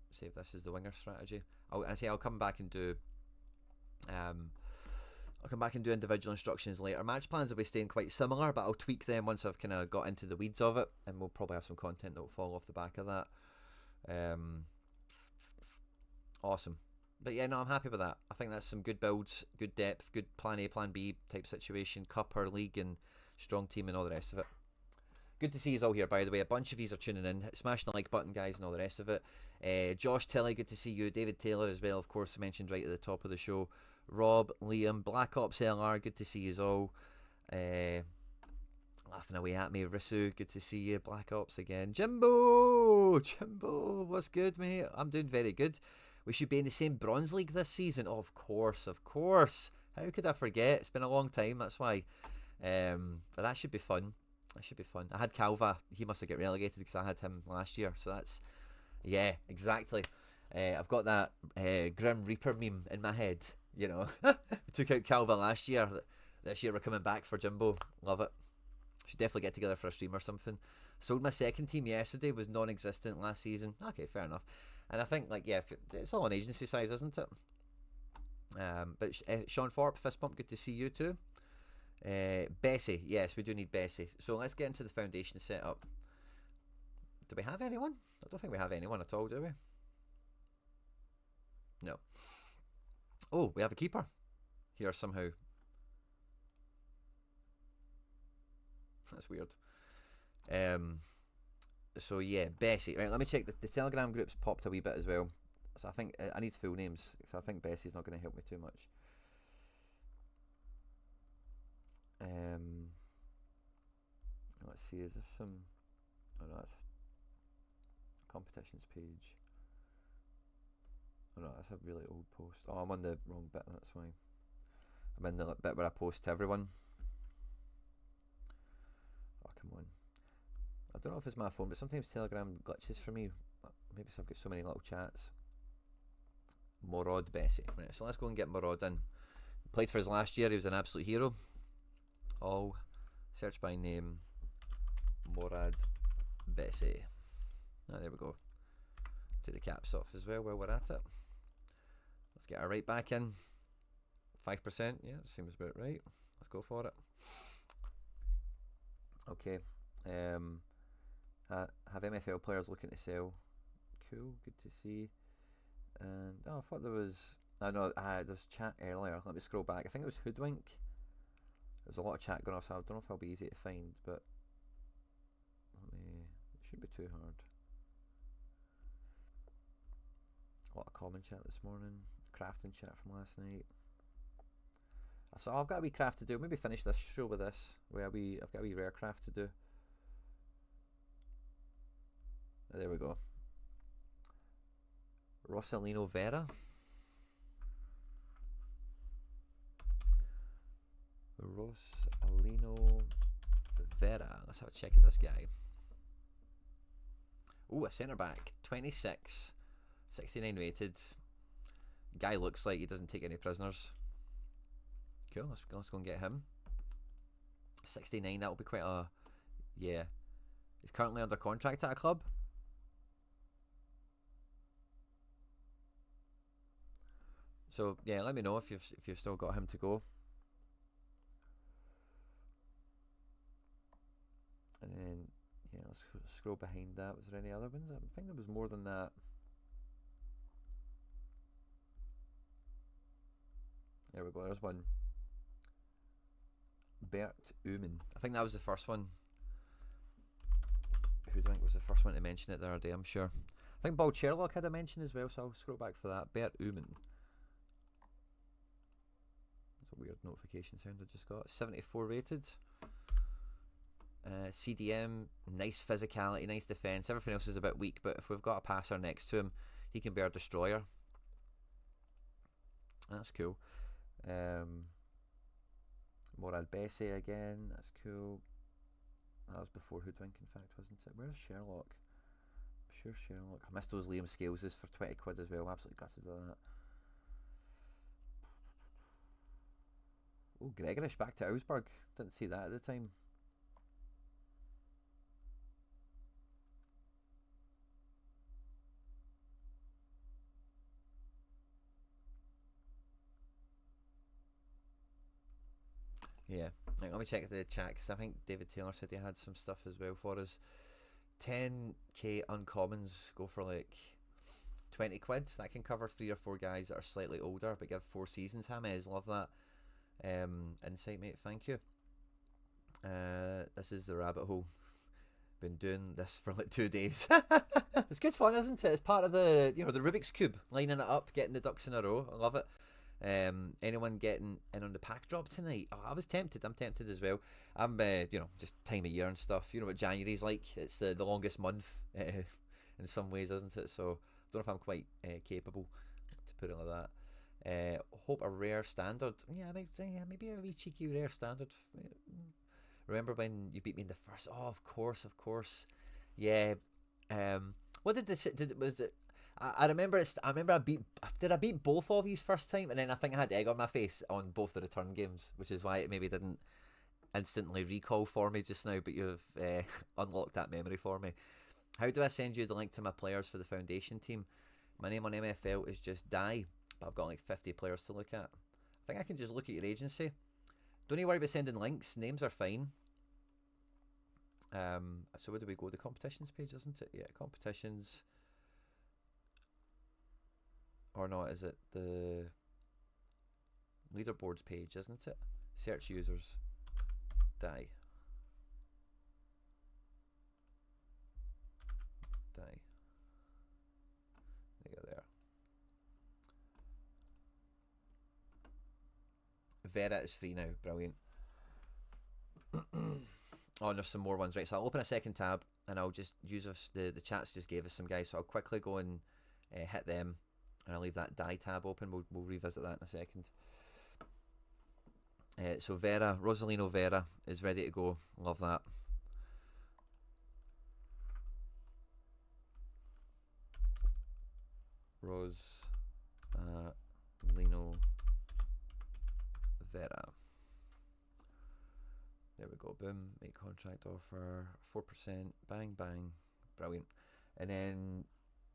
save this as the winger strategy. I'll come back and do... I'll come back and do individual instructions later. Match plans will be staying quite similar, but I'll tweak them once I've kind of got into the weeds of it, and we'll probably have some content that will fall off the back of that. Awesome. But yeah, no, I'm happy with that. I think that's some good builds, good depth, good plan A, plan B type situation, cup or league and strong team and all the rest of it. Good to see you all here, by the way. A bunch of yous are tuning in. Smash the like button, guys, and all the rest of it. Josh Tilley, good to see you. David Taylor as well, of course, mentioned right at the top of the show. Rob, Liam, Black Ops LR, good to see you all. Laughing away at me. Risu, good to see you. Black Ops again. Jimbo, what's good, mate? I'm doing very good. We should be in the same Bronze League this season. Oh, of course. How could I forget? It's been a long time, that's why. But that should be fun. I had Calva. He must have got relegated because I had him last year. So that's... Yeah, exactly. I've got that Grim Reaper meme in my head, you know. We took out Calva last year. This year we're coming back for Jimbo. Love it. Should definitely get together for a stream or something. Sold my second team yesterday. Was non-existent last season. Okay, fair enough. And I think, like, yeah, it's all on agency size, isn't it? But Sean Thorpe, fist bump, good to see you too. Bessie, yes, we do need Bessie. So let's get into the foundation setup. Do we have anyone? I don't think we have anyone at all, do we? No. Oh, we have a keeper here somehow. That's weird. So yeah, Bessie. Right, let me check. The Telegram group's popped a wee bit as well. So I think I need full names. So I think Bessie's not going to help me too much. see, is this some... Oh no, that's competitions page. Oh no, that's a really old post. Oh, I'm on the wrong bit, that's why. I'm in the bit where I post to everyone. Oh, come on. I don't know if it's my phone, but sometimes Telegram glitches for me. Maybe because I've got so many little chats. Morod Bessie. Right, so let's go and get Morod in. Played for us last year, he was an absolute hero. All search by name Morad Bessie. Ah, there we go. Take the caps off as well while we're at it. Let's get our right back in. 5%, yeah, seems about right. Let's go for it. Okay. Have MFL players looking to sell. Cool, good to see. And oh, I thought there was... I know, there was chat earlier. Let me scroll back. I think it was Hoodwink. There's a lot of chat going off, so I don't know if it'll be easy to find, but it shouldn't be too hard. A lot of common chat this morning. Crafting chat from last night. So I've got a wee craft to do. Maybe finish this show with this. I've got a wee rare craft to do. There we go. Rosalino Vera. Rosalino Vera. Let's have a check at this guy. Ooh, a centre back. 26. 69 rated. Guy looks like he doesn't take any prisoners. Cool, let's go and get him. 69, that'll be quite a... Yeah. He's currently under contract at a club. So, yeah, let me know if you've still got him to go. And then, yeah, let's scroll behind that. Was there any other ones? I think there was more than that. There we go, there's one. Bert Uman. I think that was the first one. Who do you think was the first one to mention it the other day? I'm sure. I think Bald Sherlock had a mention as well, so I'll scroll back for that. Bert Uman. That's a weird notification sound I just got. 74 rated. CDM, nice physicality, nice defence. Everything else is a bit weak, but if we've got a passer next to him, he can be our destroyer. That's cool. Morad Bessie again, that's cool. That was before Hoodwink, in fact, wasn't it? Where's Sherlock? I'm sure Sherlock. I missed those Liam Scaleses for 20 quid as well. I'm absolutely gutted of that. Oh, Gregorish back to Augsburg. Didn't see that at the time. Yeah, right, let me check the chat because I think David Taylor said he had some stuff as well for us. 10k uncommons go for like 20 quid. That can cover 3 or 4 guys that are slightly older but give 4 seasons. Hammers, love that. Insight, mate, thank you. This is the rabbit hole. Been doing this for like 2 days. It's good fun, isn't it? It's part of the, you know, the Rubik's Cube, lining it up, getting the ducks in a row. I love it. Anyone getting in on the pack drop tonight? Oh, I was tempted. I'm tempted as well. I'm, you know, just time of year and stuff. You know what January's like? It's the longest month in some ways, isn't it? So I don't know if I'm quite capable to put it like that. Hope a rare standard. Yeah, maybe a wee cheeky rare standard. Remember when you beat me in the first? Oh, of course. Yeah. What did this? Was it? I remember I beat both of you first time, and then I think I had egg on my face on both the return games, which is why it maybe didn't instantly recall for me just now. But you've unlocked that memory for me. How do I send you the link to my players for the foundation team? My name on MFL is just Die, but I've got like 50 players to look at. I think I can just look at your agency. Don't you worry about sending links. Names are fine. So where do we go? The competitions page, isn't it? Yeah, competitions. Or not, is it the leaderboards page, isn't it? Search users. Die. There you go there. Vera is free now, brilliant. Oh, and there's some more ones, right? So I'll open a second tab and I'll just use the chats just gave us some guys. So I'll quickly go and hit them, and I'll leave that die tab open. We'll revisit that in a second. So Vera, Rosalino Vera is ready to go. Love that. Lino Vera. There we go. Boom. Make contract offer. 4%. Bang, bang. Brilliant. And then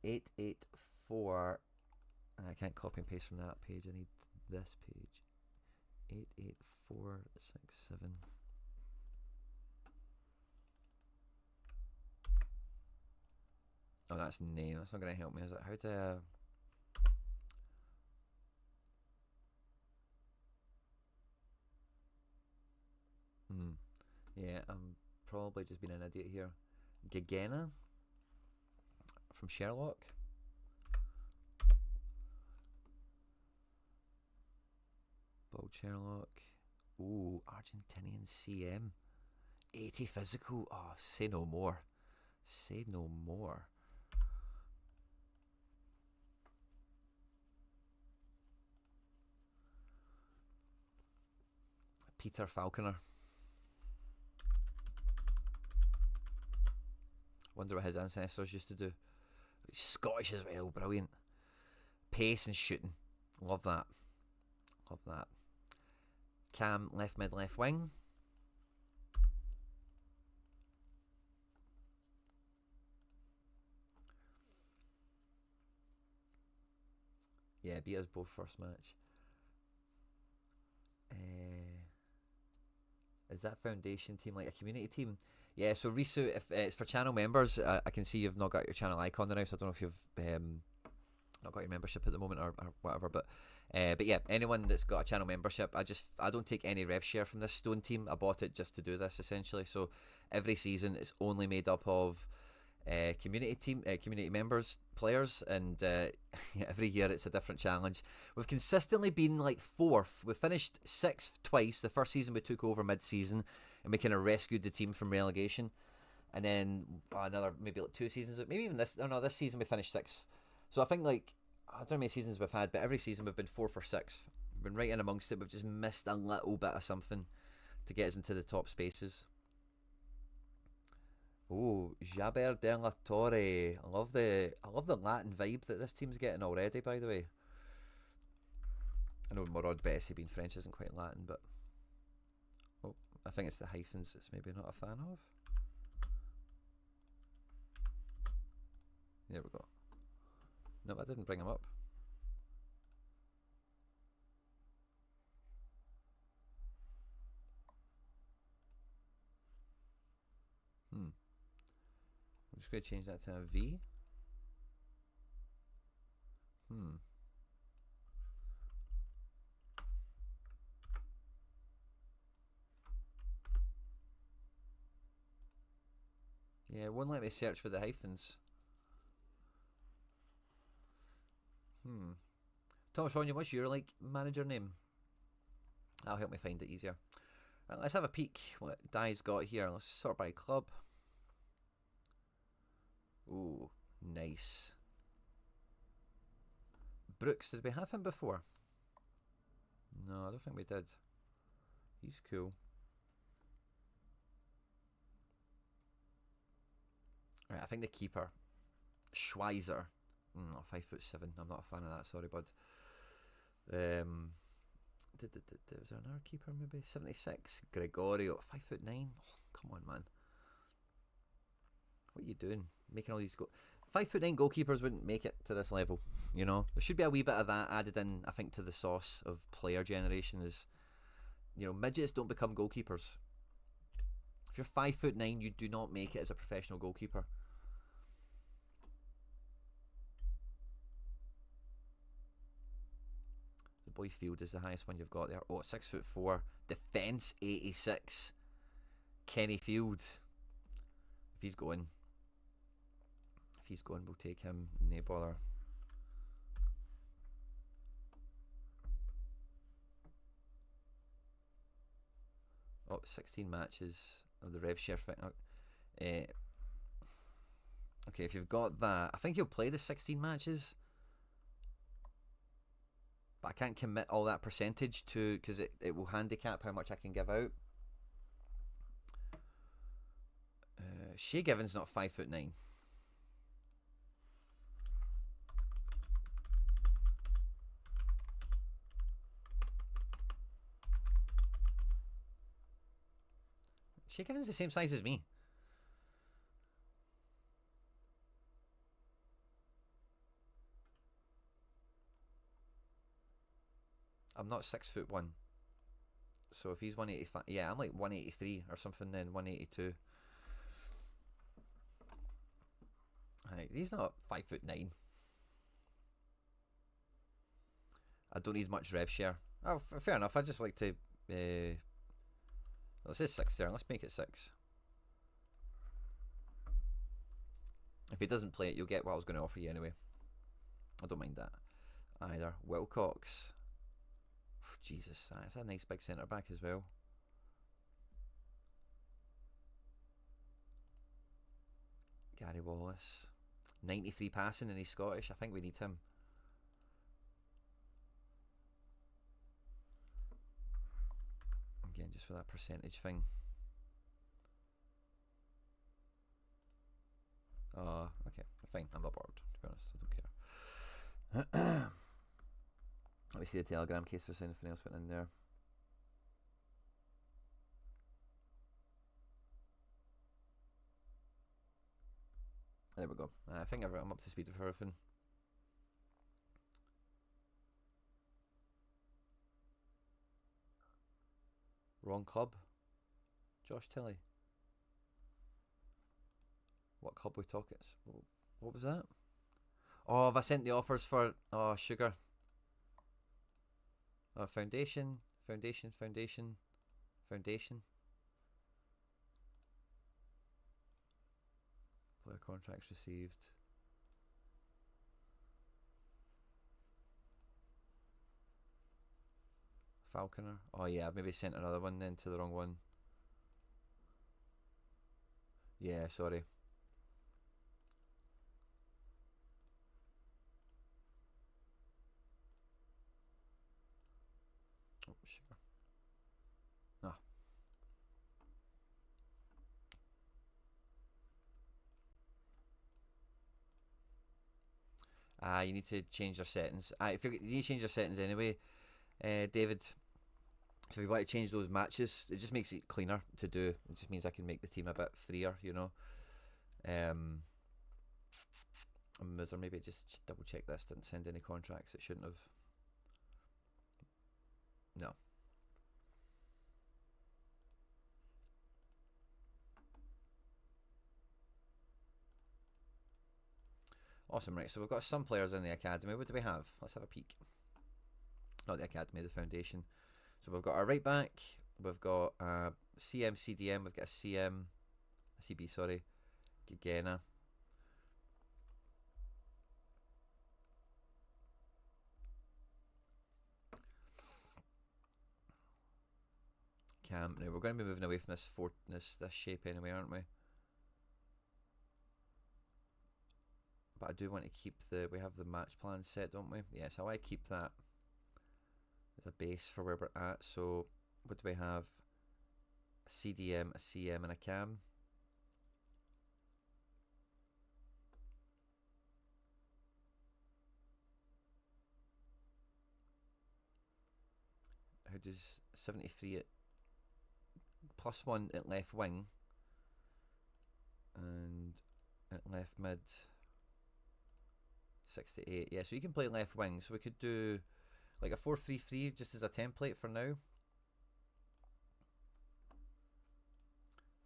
884. I can't copy and paste from that page. I need this page. 88467. Oh, that's name. That's not going to help me, is it? How to... Yeah, I'm probably just being an idiot here. Gagena from Sherlock. Bold Sherlock. Ooh, Argentinian CM. 80 physical. Oh, say no more. Say no more. Peter Falconer. Wonder what his ancestors used to do. He's Scottish as well, brilliant. Pace and shooting. Love that. Love that. Cam, left mid, left wing. Yeah, beat us both first match. Is that foundation team like a community team? Yeah, so Risu, if it's for channel members, I can see you've not got your channel icon there now, so I don't know if you've not got your membership at the moment or whatever, but yeah, anyone that's got a channel membership, I don't take any rev share from this Stone team. I bought it just to do this essentially. So every season it's only made up of community members, players, and every year it's a different challenge. We've consistently been like 4th. We finished 6th twice. The first season we took over mid-season and we kind of rescued the team from relegation, and then another maybe like 2 seasons, maybe even this season we finished 6th. So I think like, I don't know how many seasons we've had, but every season we've been 4th or 6th. We've been right in amongst it. We've just missed a little bit of something to get us into the top spaces. Oh, Jaber de la Torre. I love the Latin vibe that this team's getting already, by the way. I know Morod Bessie being French isn't quite Latin, but I think it's the hyphens it's maybe not a fan of. There we go. No, I didn't bring him up. I'm just going to change that to a V. Yeah, it won't let me search with the hyphens. Thomas Ronja, what's your like manager name? That'll help me find it easier. Right, let's have a peek what Dai's got here. Let's sort by club. Ooh, nice. Brooks, did we have him before? No, I don't think we did. He's cool. Right, I think the keeper, Schweizer. 5'7". I'm not a fan of that. Sorry, bud. Was there another keeper? Maybe 76. Gregorio, 5'9". Oh, come on, man. What are you doing? Making all these 5'9" goalkeepers wouldn't make it to this level. You know, there should be a wee bit of that added in. I think to the sauce of player generation is, you know, midgets don't become goalkeepers. If you're 5'9", you do not make it as a professional goalkeeper. The boy Field is the highest one you've got there. Oh, 6'4", defense 86. Kenny Field. If he's going, we'll take him. No bother. Oh, 16 matches. of the rev share thing. Okay, if you've got that, I think you'll play the 16 matches. But I can't commit all that percentage to, because it will handicap how much I can give out. Shea Given's not 5'9". Shea Given's the same size as me. I'm not 6'1". So if he's 185, yeah, I'm like 183 or something then, 182. Right, he's not 5'9". I don't need much rev share. Oh, fair enough. I just like to. Let's say 6 there. Let's make it 6. If he doesn't play it, you'll get what I was going to offer you anyway. I don't mind that either. Wilcox. Oh, Jesus, that's a nice big centre back as well. Gary Wallace. 93 passing and he's Scottish. I think we need him. Again, just for that percentage thing. Oh, okay. Fine. I'm not bored, to be honest. I don't care. Let me see the Telegram in case there's anything else went in there. There we go. I think I'm up to speed with everything. Wrong club. Josh Tilley. What club we talking? What was that? Oh, have I sent the offers for... Oh, sugar. Foundation. Player contracts received. Falconer. Oh yeah, maybe sent another one then to the wrong one. Yeah, sorry. Oh, sugar. No. You need to change your settings. If you need to change your settings anyway, David. So if you want to change those matches, it just makes it cleaner to do. It just means I can make the team a bit freer, you know. Or maybe just double check this. Didn't send any contracts. It shouldn't have. No. Awesome, right. So we've got some players in the academy. What do we have? Let's have a peek. Not the academy, the foundation. So we've got our right back. We've got CM, CDM. We've got a CM, a CB, sorry. Gigena. Cam. Now we're going to be moving away from this shape anyway, aren't we? But I do want to keep we have the match plan set, don't we? Yeah, so I want to keep that as a base for where we're at. So what do we have? A CDM, a CM and a Cam. How does 73 at +1 at left wing and at left mid 68. Yeah, so you can play left wing. So we could do like a 4-3-3 just as a template for now.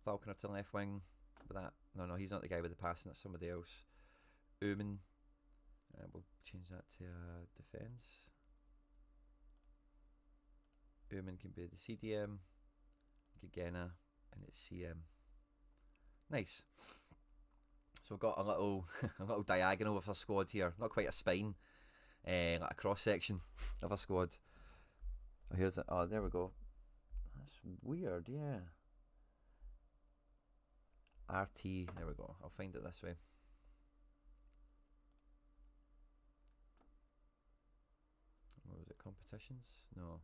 Falconer to left wing with that. No, he's not the guy with the passing. That's somebody else. Uman. We'll change that to defence. Uman can be the CDM. Gigena, and it's CM. Nice. So we've got a little a little diagonal of a squad here. Not quite a spine, like a cross section of a squad. Oh, here's it. Oh, there we go. That's weird. Yeah. RT, there we go. I'll find it this way. What was it? Competitions? No.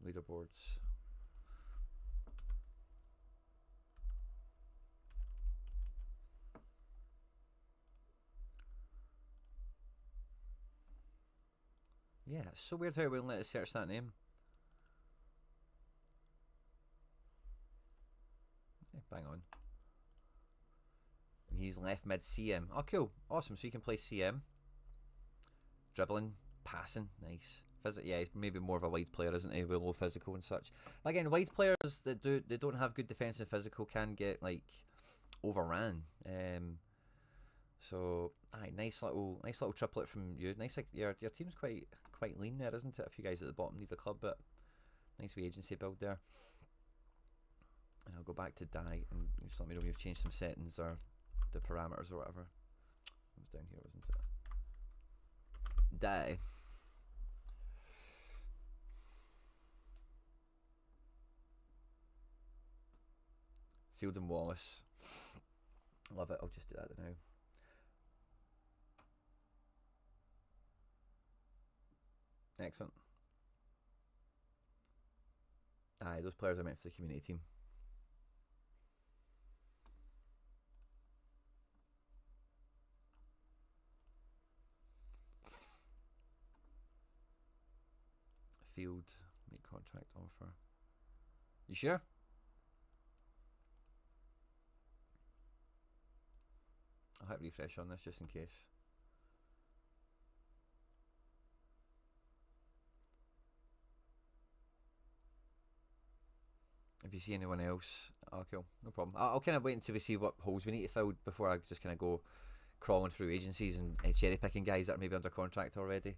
Leaderboards. Yeah, it's so weird how we won't let us search that name. Yeah, bang on. And he's left mid CM. Oh, cool. Awesome. So you can play CM. Dribbling, passing, nice. Yeah, he's maybe more of a wide player, isn't he? With low physical and such. But again, wide players that don't have good defense and physical can get like overran. So aye, nice little triplet from you. Nice, like your team's quite lean there, isn't it? A few guys at the bottom need the club, but nice wee agency build there. And I'll go back to die and just let me know when you've changed some settings or the parameters or whatever. It was down here, wasn't it? Die. Field and Wallace. Love it. I'll just do that now. Excellent. Aye, those players are meant for the community team. Field, make contract offer. You sure? I'll hit refresh on this just in case. If you see anyone else, oh cool, no problem. I'll kind of wait until we see what holes we need to fill before I just kind of go crawling through agencies and cherry picking guys that are maybe under contract already.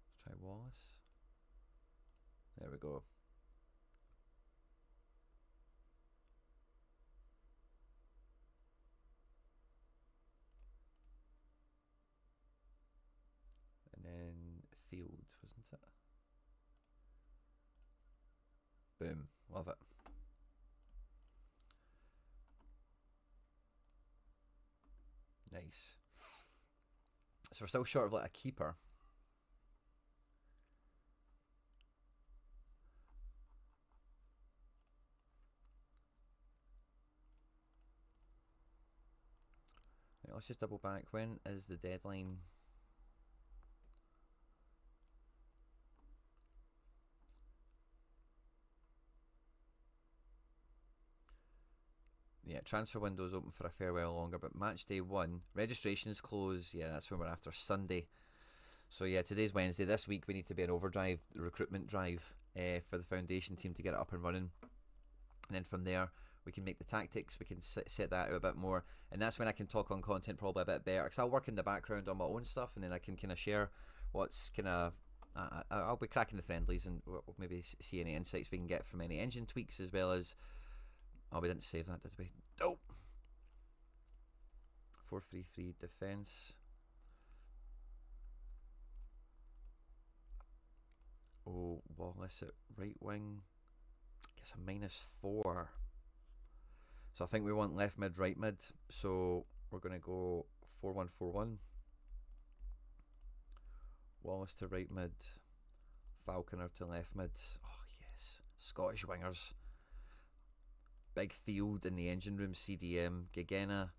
Let's try Wallace. There we go. And then Field, wasn't it? Boom, love it. Nice. So we're still short of like a keeper. Right, let's just double back. When is the deadline? Yeah, transfer window's open for a fair while longer, but match day 1, registrations close. Yeah, that's when we're after Sunday. So yeah, today's Wednesday. This week we need to be an overdrive, recruitment drive for the foundation team to get it up and running. And then from there, we can make the tactics, we can set that out a bit more. And that's when I can talk on content probably a bit better. Because I'll work in the background on my own stuff, and then I can kind of share what's kind of... I'll be cracking the friendlies and we'll maybe see any insights we can get from any engine tweaks, as well as... Oh, we didn't save that, did we? Oh! 4-3-3 defence. Oh, Wallace at right wing. I guess a -4. So I think we want left mid, right mid. So we're going to go 4-1-4-1. Wallace to right mid. Falconer to left mid. Oh, yes. Scottish wingers. Big Field in the engine room, CDM. Gagena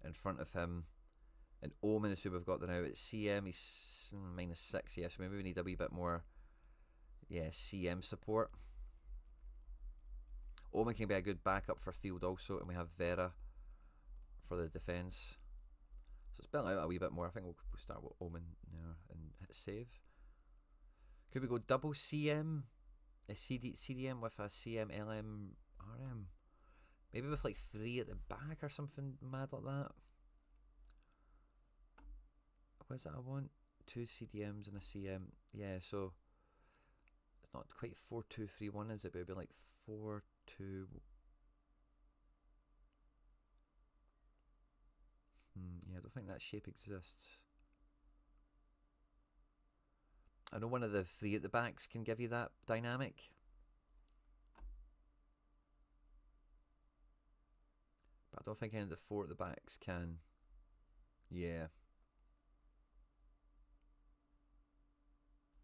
in front of him. And Omen is who we've got there now. It's CM, he's -6. Yeah, so maybe we need a wee bit more, yeah, CM support. Omen can be a good backup for Field also. And we have Vera for the defence. So it's built out a wee bit more. I think we'll start with Omen now and hit save. Could we go double CM? A CDM with a CM, LM, RM? Maybe with like 3 at the back or something mad like that. What is that I want? 2 CDMs and a CM. Yeah, so it's not quite 4-2-3-1, is it? But it'd be like 4-2. Yeah, I don't think that shape exists. I know one of the three at the backs can give you that dynamic. But I don't think any of the four at the backs can. Yeah.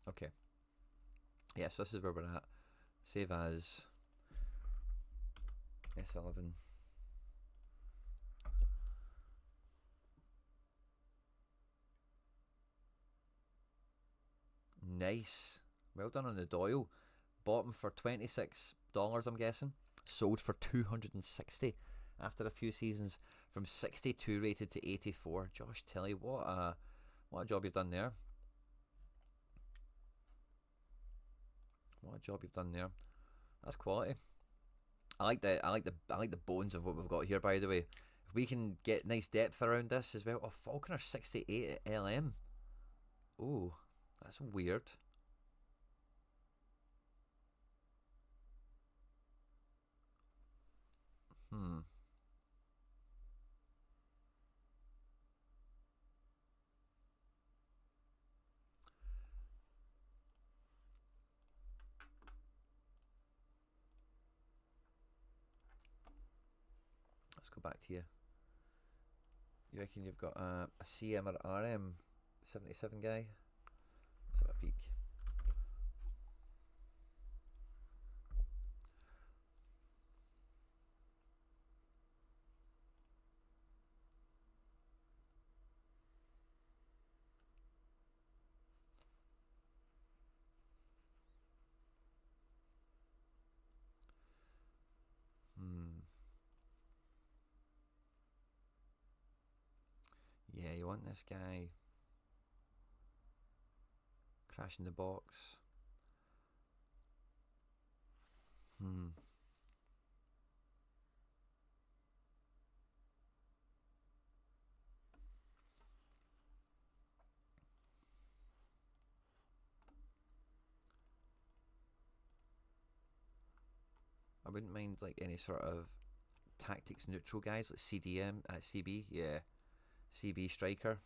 Okay. Yeah, so this is where we're at. Save as S11. Nice. Well done on the Doyle. Bought him for $26, I'm guessing. Sold for $260 after a few seasons, from 62 rated to 84. Josh Tilley, what a job you've done there. What a job you've done there. That's quality. I like the bones of what we've got here, by the way. If we can get nice depth around this as well. Oh, Falconer 68 at LM. Oh, that's weird. Let's go back to you. You reckon you've got a CM or RM 77 guy? Let's have a peek. Yeah, you want this guy crashing the box. I wouldn't mind like any sort of tactics neutral guys like CDM at CB, yeah. CB striker.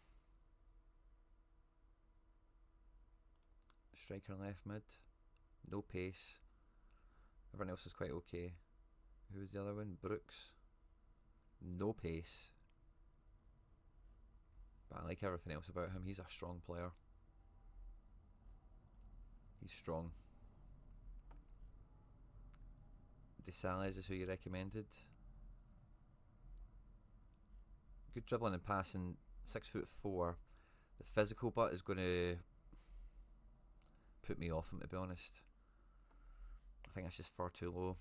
Striker left mid. No pace. Everyone else is quite okay. Who's the other one? Brooks. No pace. But I like everything else about him. He's a strong player. He's strong. DeSales is who you recommended. Good dribbling and passing. 6'4". The physical butt is going to put me off him, to be honest. I think that's just far too low.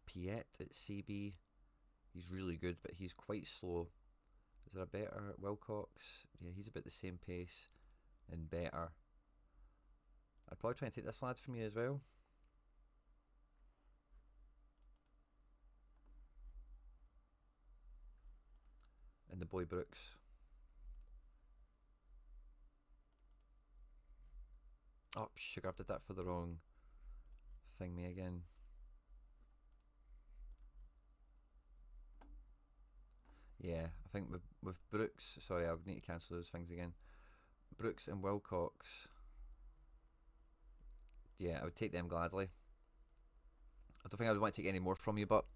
Piet at CB. He's really good, but he's quite slow. Is there a better? Wilcox? Yeah, he's about the same pace and better. I'd probably try and take this lad from you as well. And the boy Brooks. Oh, sugar, I've did that for the wrong thing me again. Yeah, I think with Brooks, sorry, I would need to cancel those things again. Brooks and Wilcox. Yeah, I would take them gladly. I don't think I would want to take any more from you, but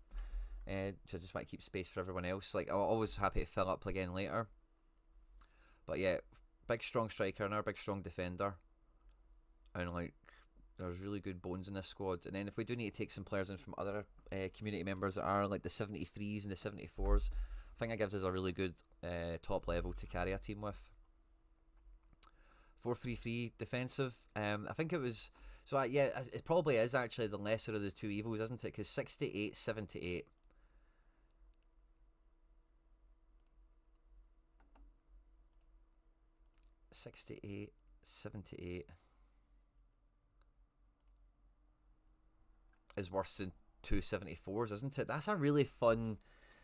so I just want to keep space for everyone else. Like, I'm always happy to fill up again later. But yeah, big strong striker and our big strong defender. And like, there's really good bones in this squad. And then if we do need to take some players in from other community members that are like the 73s and the 74s, I think that gives us a really good top level to carry a team with. 4-3-3 defensive. I think it was... So yeah, it probably is actually the lesser of the two evils, isn't it? Because 68-78. $68.78 is worse than 274s, isn't it? That's a really fun...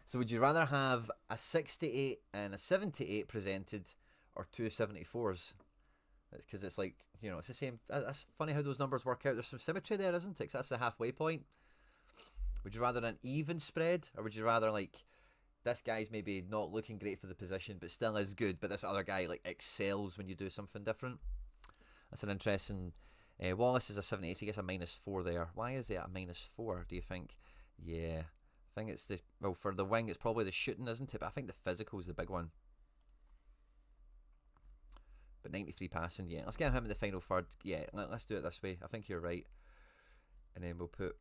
So would you rather have a 68 and a 78 presented, or two 74s? Because it's like, you know, it's the same. That's funny how those numbers work out. There's some symmetry there, isn't it? 'Cause that's the halfway point. Would you rather an even spread, or would you rather like this guy's maybe not looking great for the position, but still is good. But this other guy like excels when you do something different. That's an interesting. Wallace is a 78, so he gets a -4 there. Why is it a -4? Do you think? Yeah, I think it's the for the wing, it's probably the shooting, isn't it? But I think the physical is the big one. But 93 passing, yeah. Let's get him in the final third. Yeah, let's do it this way. I think you're right. And then we'll put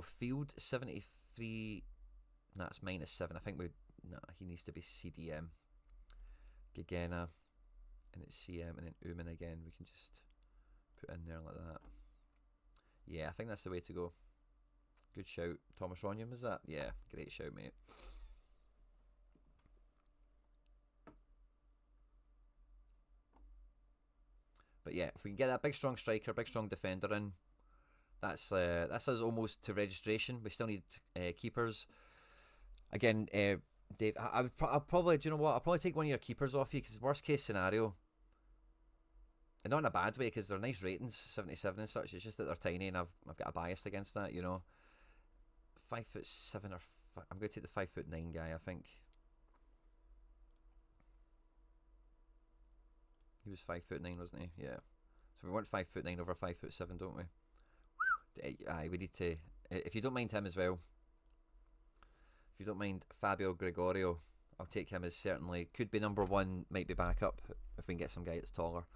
Field 73. That's -7. I think he needs to be CDM. Gagena, and it's CM, and then Uman again. We can just put in there like that. Yeah, I think that's the way to go. Good shout. Thomas Ronium, is that? Yeah, great shout, mate. But yeah, if we can get that big strong striker, big strong defender in, that's us almost to registration. We still need keepers. Again, Dave, I'll probably, do you know what? I'll probably take one of your keepers off you, because worst case scenario, and not in a bad way, because they're nice ratings, 77 and such. It's just that they're tiny, and I've got a bias against that, you know. 5'7" or I'm going to take the 5'9" guy. I think he was 5'9", wasn't he? Yeah. So we want 5'9" over 5'7", don't we? Aye, we need to. If you don't mind him as well. If you don't mind Fabio Gregorio, I'll take him as certainly could be number one, might be back up if we can get some guy that's taller.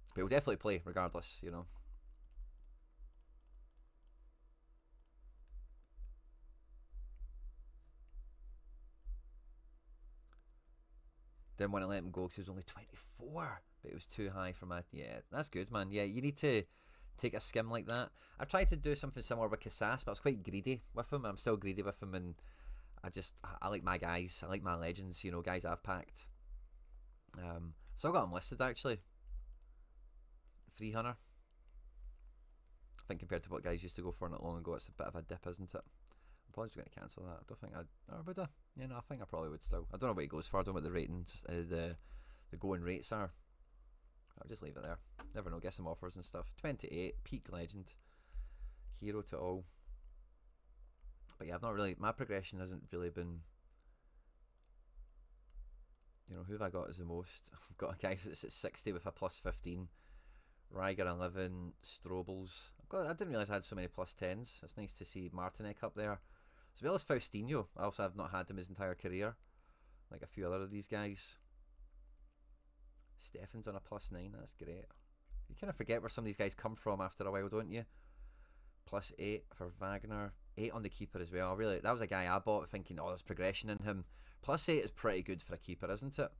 But he'll definitely play regardless, you know. Didn't want to let him go because he was only 24, but it was too high for my. Yeah, that's good, man. Yeah, you need to take a skim like that. I tried to do something similar with Casas, but I was quite greedy with him. I'm still greedy with him, and I like my guys. I like my legends, you know, guys I've packed. So I got him listed actually. Free Hunter. I think compared to what guys used to go for not long ago, it's a bit of a dip, isn't it? I'm probably just going to cancel that. I don't think or would I? Yeah, no, I think I probably would still. I don't know what he goes for. I don't know what the ratings, the going rates are. I'll just leave it there. Never know. Get some offers and stuff. 28, peak legend, hero to all. But yeah, I've not really. My progression hasn't really been. You know, who have I got as the most? I've got a guy that's at 60 with a +15. Riger 11, Strobles. I didn't realise I had so many +10s. It's nice to see Martinek up there. As well as Faustino. I also have not had him his entire career, like a few other of these guys. Stefan's on a +9. That's great. You kind of forget where some of these guys come from after a while, don't you? +8 for Wagner. 8 on the keeper as well. Really, that was a guy I bought thinking, oh, there's progression in him. +8 is pretty good for a keeper, isn't it?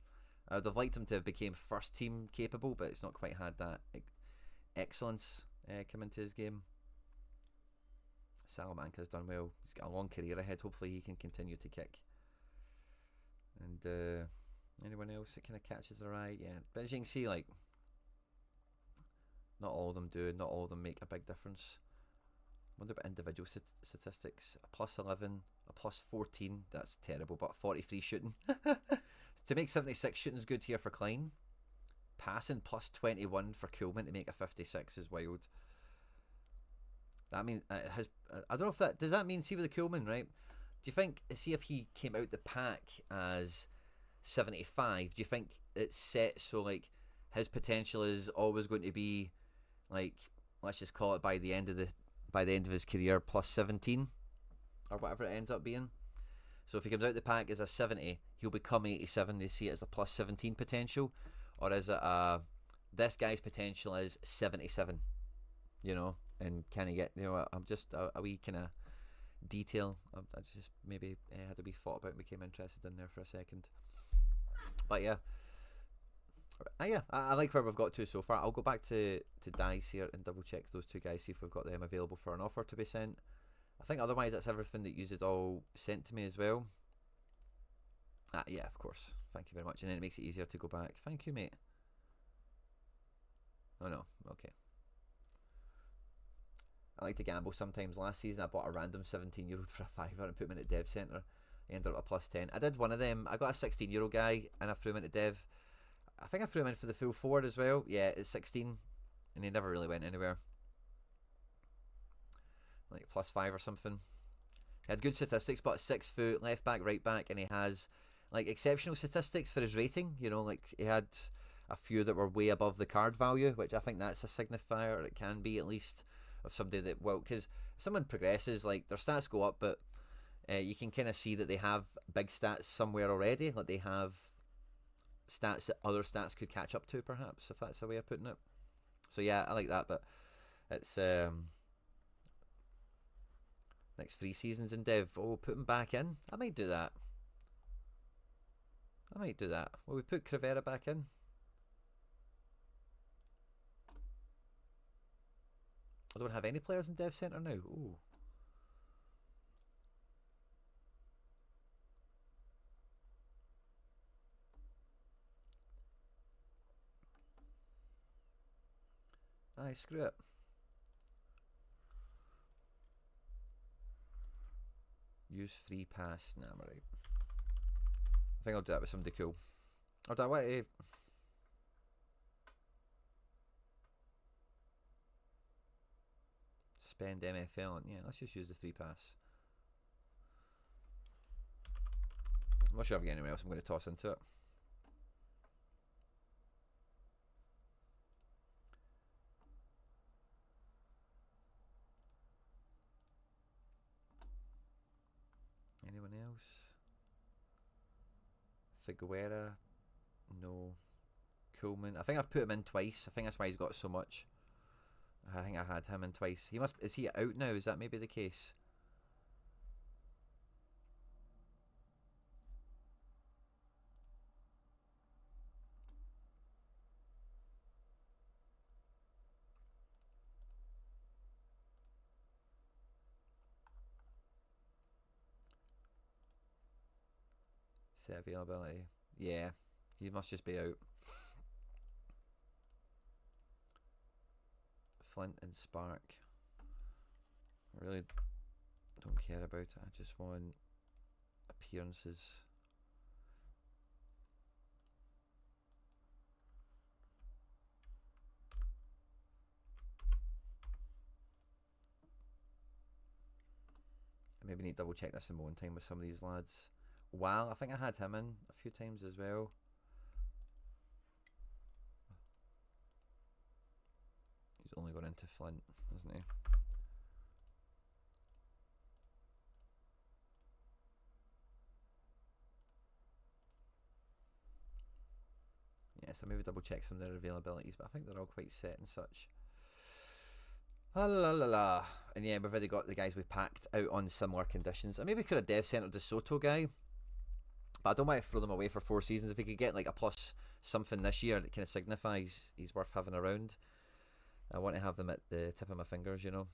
I would have liked him to have became first team capable, but it's not quite had that excellence come into his game. Salamanca's done well. He's got a long career ahead. Hopefully he can continue to kick. And anyone else that kind of catches their eye? Yeah, but as you can see, like, not all of them do. Not all of them make a big difference. I wonder about individual statistics. A +11, a +14. That's terrible, but 43 shooting. To make 76 shooting is good here for Klein. Passing +21 for Kuhlman to make a 56 is wild. That means I don't know if that does that mean, see with the Kuhlman, right? Do you think, see if he came out the pack as 75, do you think it's set so like his potential is always going to be like, let's just call it by the end of his career +17 or whatever it ends up being? So if he comes out the pack as a 70, he'll become 87. They see it as a +17 potential, or is it this guy's potential is 77? You know, and can he get, you know, I'm just a wee kind of detail I just maybe had to be thought about and became interested in there for a second. But yeah, I like where we've got to so far. I'll go back to Dice here and double check those two guys, see if we've got them available for an offer to be sent. I think otherwise that's everything that you had all sent to me as well. Yeah, of course. Thank you very much. And then it makes it easier to go back. Thank you, mate. Oh no, okay. I like to gamble sometimes. Last season I bought a random 17-year-old for a fiver and put him in a dev centre. I ended up with a +10. I did one of them. I got a 16-year-old guy and I threw him into dev. I think I threw him in for the full forward as well. Yeah, it's 16. And he never really went anywhere. Like +5 or something. He had good statistics, but 6 foot, left back, right back, and he has like exceptional statistics for his rating. You know, like he had a few that were way above the card value, which I think that's a signifier, or it can be at least, of somebody that, well, because if someone progresses, like their stats go up, but you can kind of see that they have big stats somewhere already, like they have stats that other stats could catch up to, perhaps, if that's a way of putting it. So yeah, I like that, but it's next 3 seasons in Dev. Oh, put him back in. I might do that. Will we put Crivera back in? I don't have any players in Dev Centre now. Ooh. Aye, screw it. Use free pass. Nah, I'm alright. I think I'll do that with somebody cool. Or do I want to... spend MFL on? Yeah, let's just use the free pass. I'm not sure if I've got anyone else I'm going to toss into it. Anyone else? Figuera? No. Coolman? I think I've put him in twice. I think that's why he's got so much. I think I had him in twice. He must... Is he out now? Is that maybe the case? Set availability. Yeah. He must just be out. Flint and Spark. I really don't care about it. I just want appearances. I maybe need to double check this in my own time with some of these lads. Wow, I think I had him in a few times as well. He's only gone into Flint, isn't he? Yeah, so maybe double check some of their availabilities, but I think they're all quite set and such. La la la la. And yeah, we've already got the guys we packed out on similar conditions. I maybe could have dev centered the Soto guy, but I don't want to throw them away for 4 seasons. If he could get like a plus something this year that kind of signifies he's worth having around, I want to have them at the tip of my fingers, you know.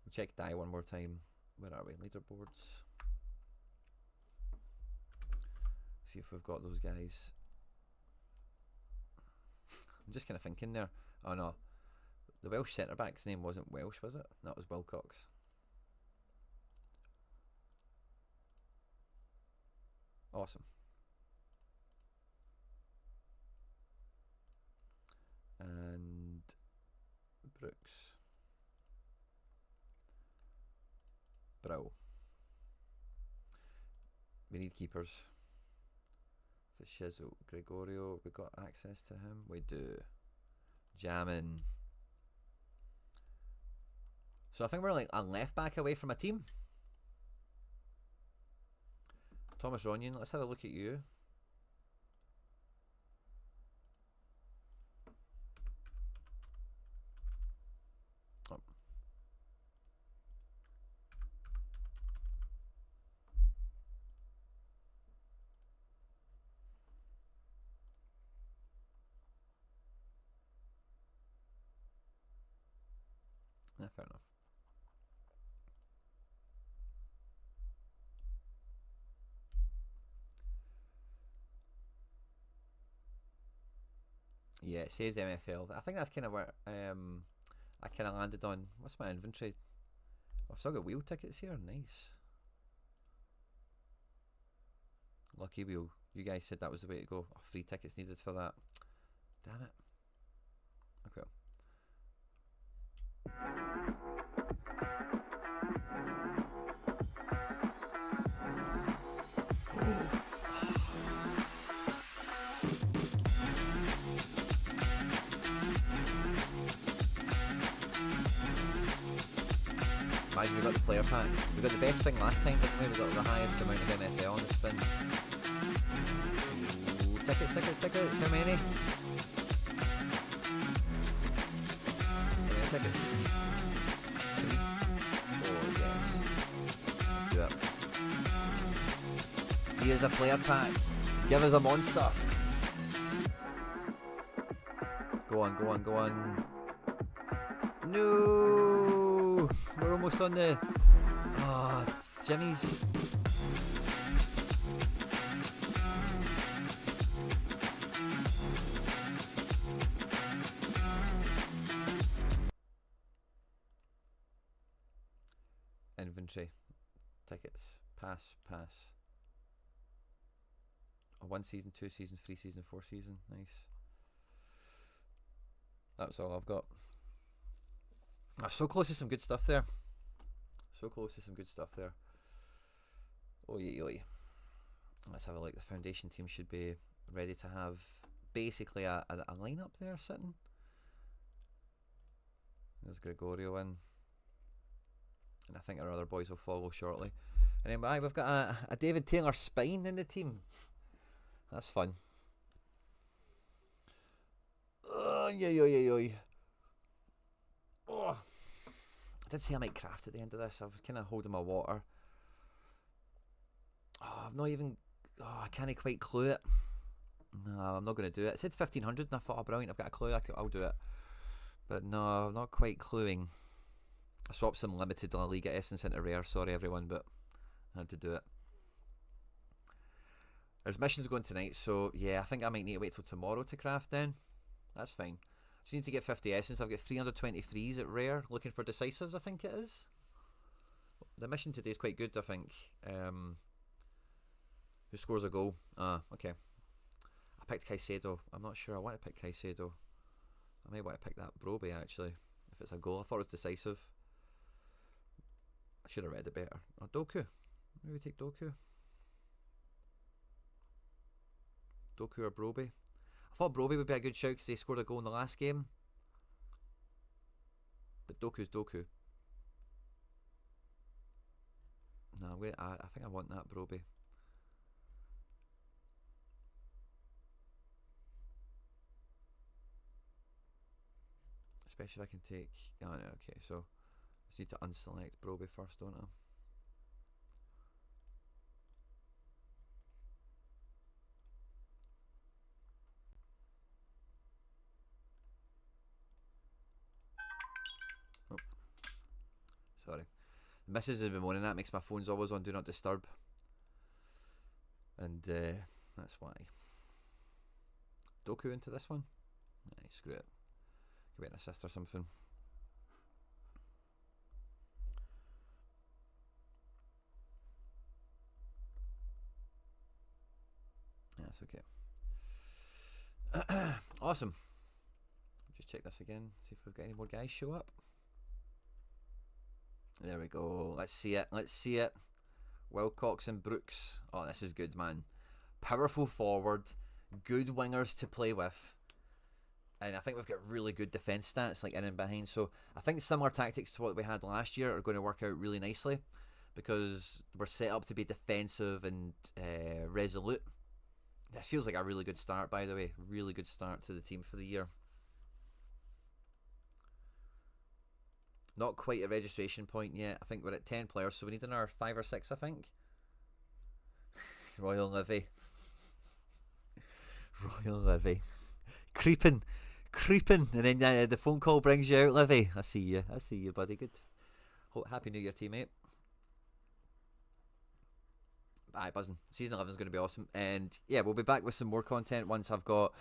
We'll check die one more time. Where are we? Leaderboards. See if we've got those guys. I'm just kind of thinking there. Oh no, the Welsh centre back's name wasn't Welsh, was it? That was Wilcox. Awesome. And Brooks. Brow. We need keepers. Shizzle, Gregorio, we got access to him. We do. Jamming. So I think we're like a left back away from a team. Thomas Ronyon, let's have a look at you. Oh. Yeah, fair enough. Yeah, it saves MFL. I think that's kind of where I kind of landed on. What's my inventory? I've still got wheel tickets here. Nice. Lucky wheel. You guys said that was the way to go. Oh, 3 tickets needed for that. Damn it. Okay. Imagine we got the player pack. We got the best thing last time, didn't we? We got the highest amount of MFL on the spin. Ooh, tickets, tickets, tickets. How many? How many tickets? 3. Oh, yes. Do it. Here's a player pack. Give us a monster. Go on, go on, go on. No! We're almost on the... Ah, Jimmy's... Inventory. Tickets. Pass, pass. Oh, 1 season, 2 season, 3 season, 4 season. Nice. That's all I've got. I'm so close to some good stuff there. So close to some good stuff there. Oy, oy. Let's have a look. The foundation team should be ready to have basically a lineup there sitting. There's Gregorio in. And I think our other boys will follow shortly. And then we've got a David Taylor spine in the team. That's fun. Yeah. Oh. I did say I might craft at the end of this. I was kind of holding my water. Oh, I've not even... Oh, I can't quite clue it. No, I'm not going to do it. It said 1500 and I thought, oh, brilliant, I've got a clue. I'll do it. But no, I'm not quite cluing. I swapped some limited La Liga Essence into Rare. Sorry, everyone, but I had to do it. There's missions going tonight, so yeah, I think I might need to wait till tomorrow to craft then. That's fine. Just need to get 50 Essence. I've got 323s at Rare. Looking for Decisives, I think it is. The mission today is quite good, I think. Who scores a goal? Okay. I picked Caicedo. I'm not sure I want to pick Caicedo. I may want to pick that Broby, actually, if it's a goal. I thought it was decisive. I should have read it better. Oh, Doku. Maybe take Doku. Doku or Broby. I thought Broby would be a good shout because they scored a goal in the last game. But Doku's Doku. No, wait, I think I want that Broby. Especially if I can take... Oh no, okay, so I just need to unselect Broby first, don't I? Oh. Sorry. The missus has been moaning that, makes my phone's always on Do Not Disturb. And that's why. Doku into this one? Nice, screw it. Give it an assist or something. That's okay. Awesome. Just check this again, see if we've got any more guys show up. There we go. Let's see it. Let's see it. Wilcox and Brooks. Oh, this is good, man. Powerful forward. Good wingers to play with. And I think we've got really good defence stats, like in and behind. So I think similar tactics to what we had last year are going to work out really nicely because we're set up to be defensive and resolute. This feels like a really good start, by the way. Really good start to the team for the year. Not quite a registration point yet. I think we're at 10 players, so we need another 5 or 6, I think. Royal Levy. Royal Levy. Creeping, and then the phone call brings you out, Livy. I see you, buddy. Good. Happy New Year, teammate. Aye, buzzing. Season 11 is going to be awesome, and yeah, we'll be back with some more content once I've got.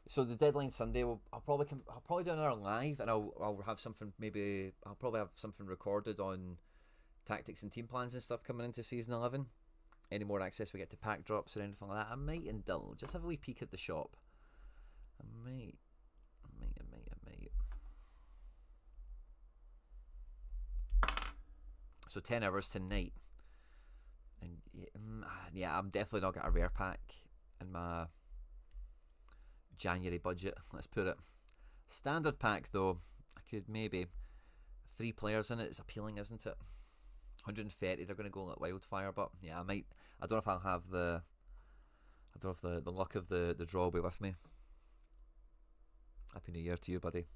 So the deadline Sunday, I'll probably do another live, and I'll have something. Maybe I'll probably have something recorded on tactics and team plans and stuff coming into season 11. Any more access we get to pack drops or anything like that, I might indulge. Just have a wee peek at the shop. I might. So 10 hours tonight. And yeah, I'm definitely not got a rare pack in my January budget. Let's put it. Standard pack though, I could maybe 3 players in it is appealing, isn't it? 130, they're going to go like wildfire, but yeah, I might. I don't know if I'll have the. I don't know if the luck of the draw will be with me. Happy New Year to you, buddy.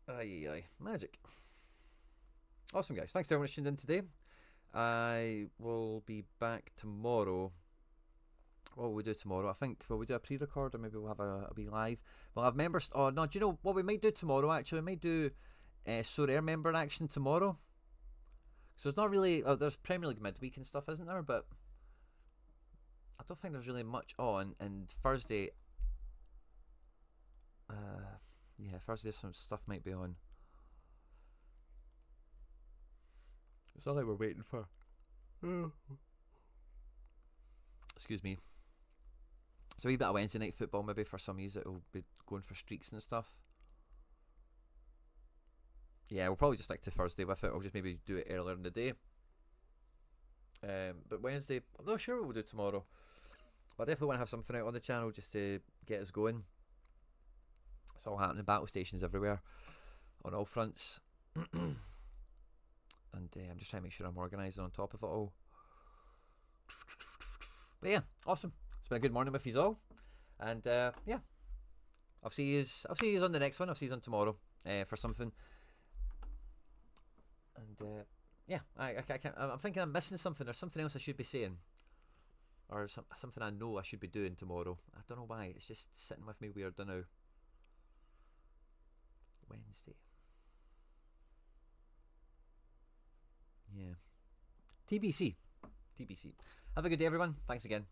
Aye, magic. Awesome, guys. Thanks to everyone who tuned in today. I will be back tomorrow. What will we do tomorrow? I think, will we do a pre-record or maybe we'll have a wee live? We'll have members. Oh, no, do you know what we might do tomorrow, actually? We might do Sorare member action tomorrow. So it's not really. Oh, there's Premier League midweek and stuff, isn't there? But I don't think there's really much on. And Thursday. Yeah, Thursday some stuff might be on. It's not like we're waiting for. Excuse me. So a wee bit of Wednesday night football maybe for some of you that will be going for streaks and stuff. Yeah, we'll probably just stick to Thursday with it. I'll just maybe do it earlier in the day. But Wednesday, I'm not sure what we'll do tomorrow. But I definitely want to have something out on the channel just to get us going. It's all happening. Battle stations everywhere. On all fronts. And I'm just trying to make sure I'm organised on top of it all. But yeah, awesome. It's been a good morning with you all. And yeah. I'll see you on the next one. I'll see you on tomorrow for something. And yeah, I'm thinking I'm missing something. There's something else I should be saying. Or something I know I should be doing tomorrow. I don't know why. It's just sitting with me weird, I don't know. Wednesday. Yeah. TBC. Have a good day, everyone. Thanks again.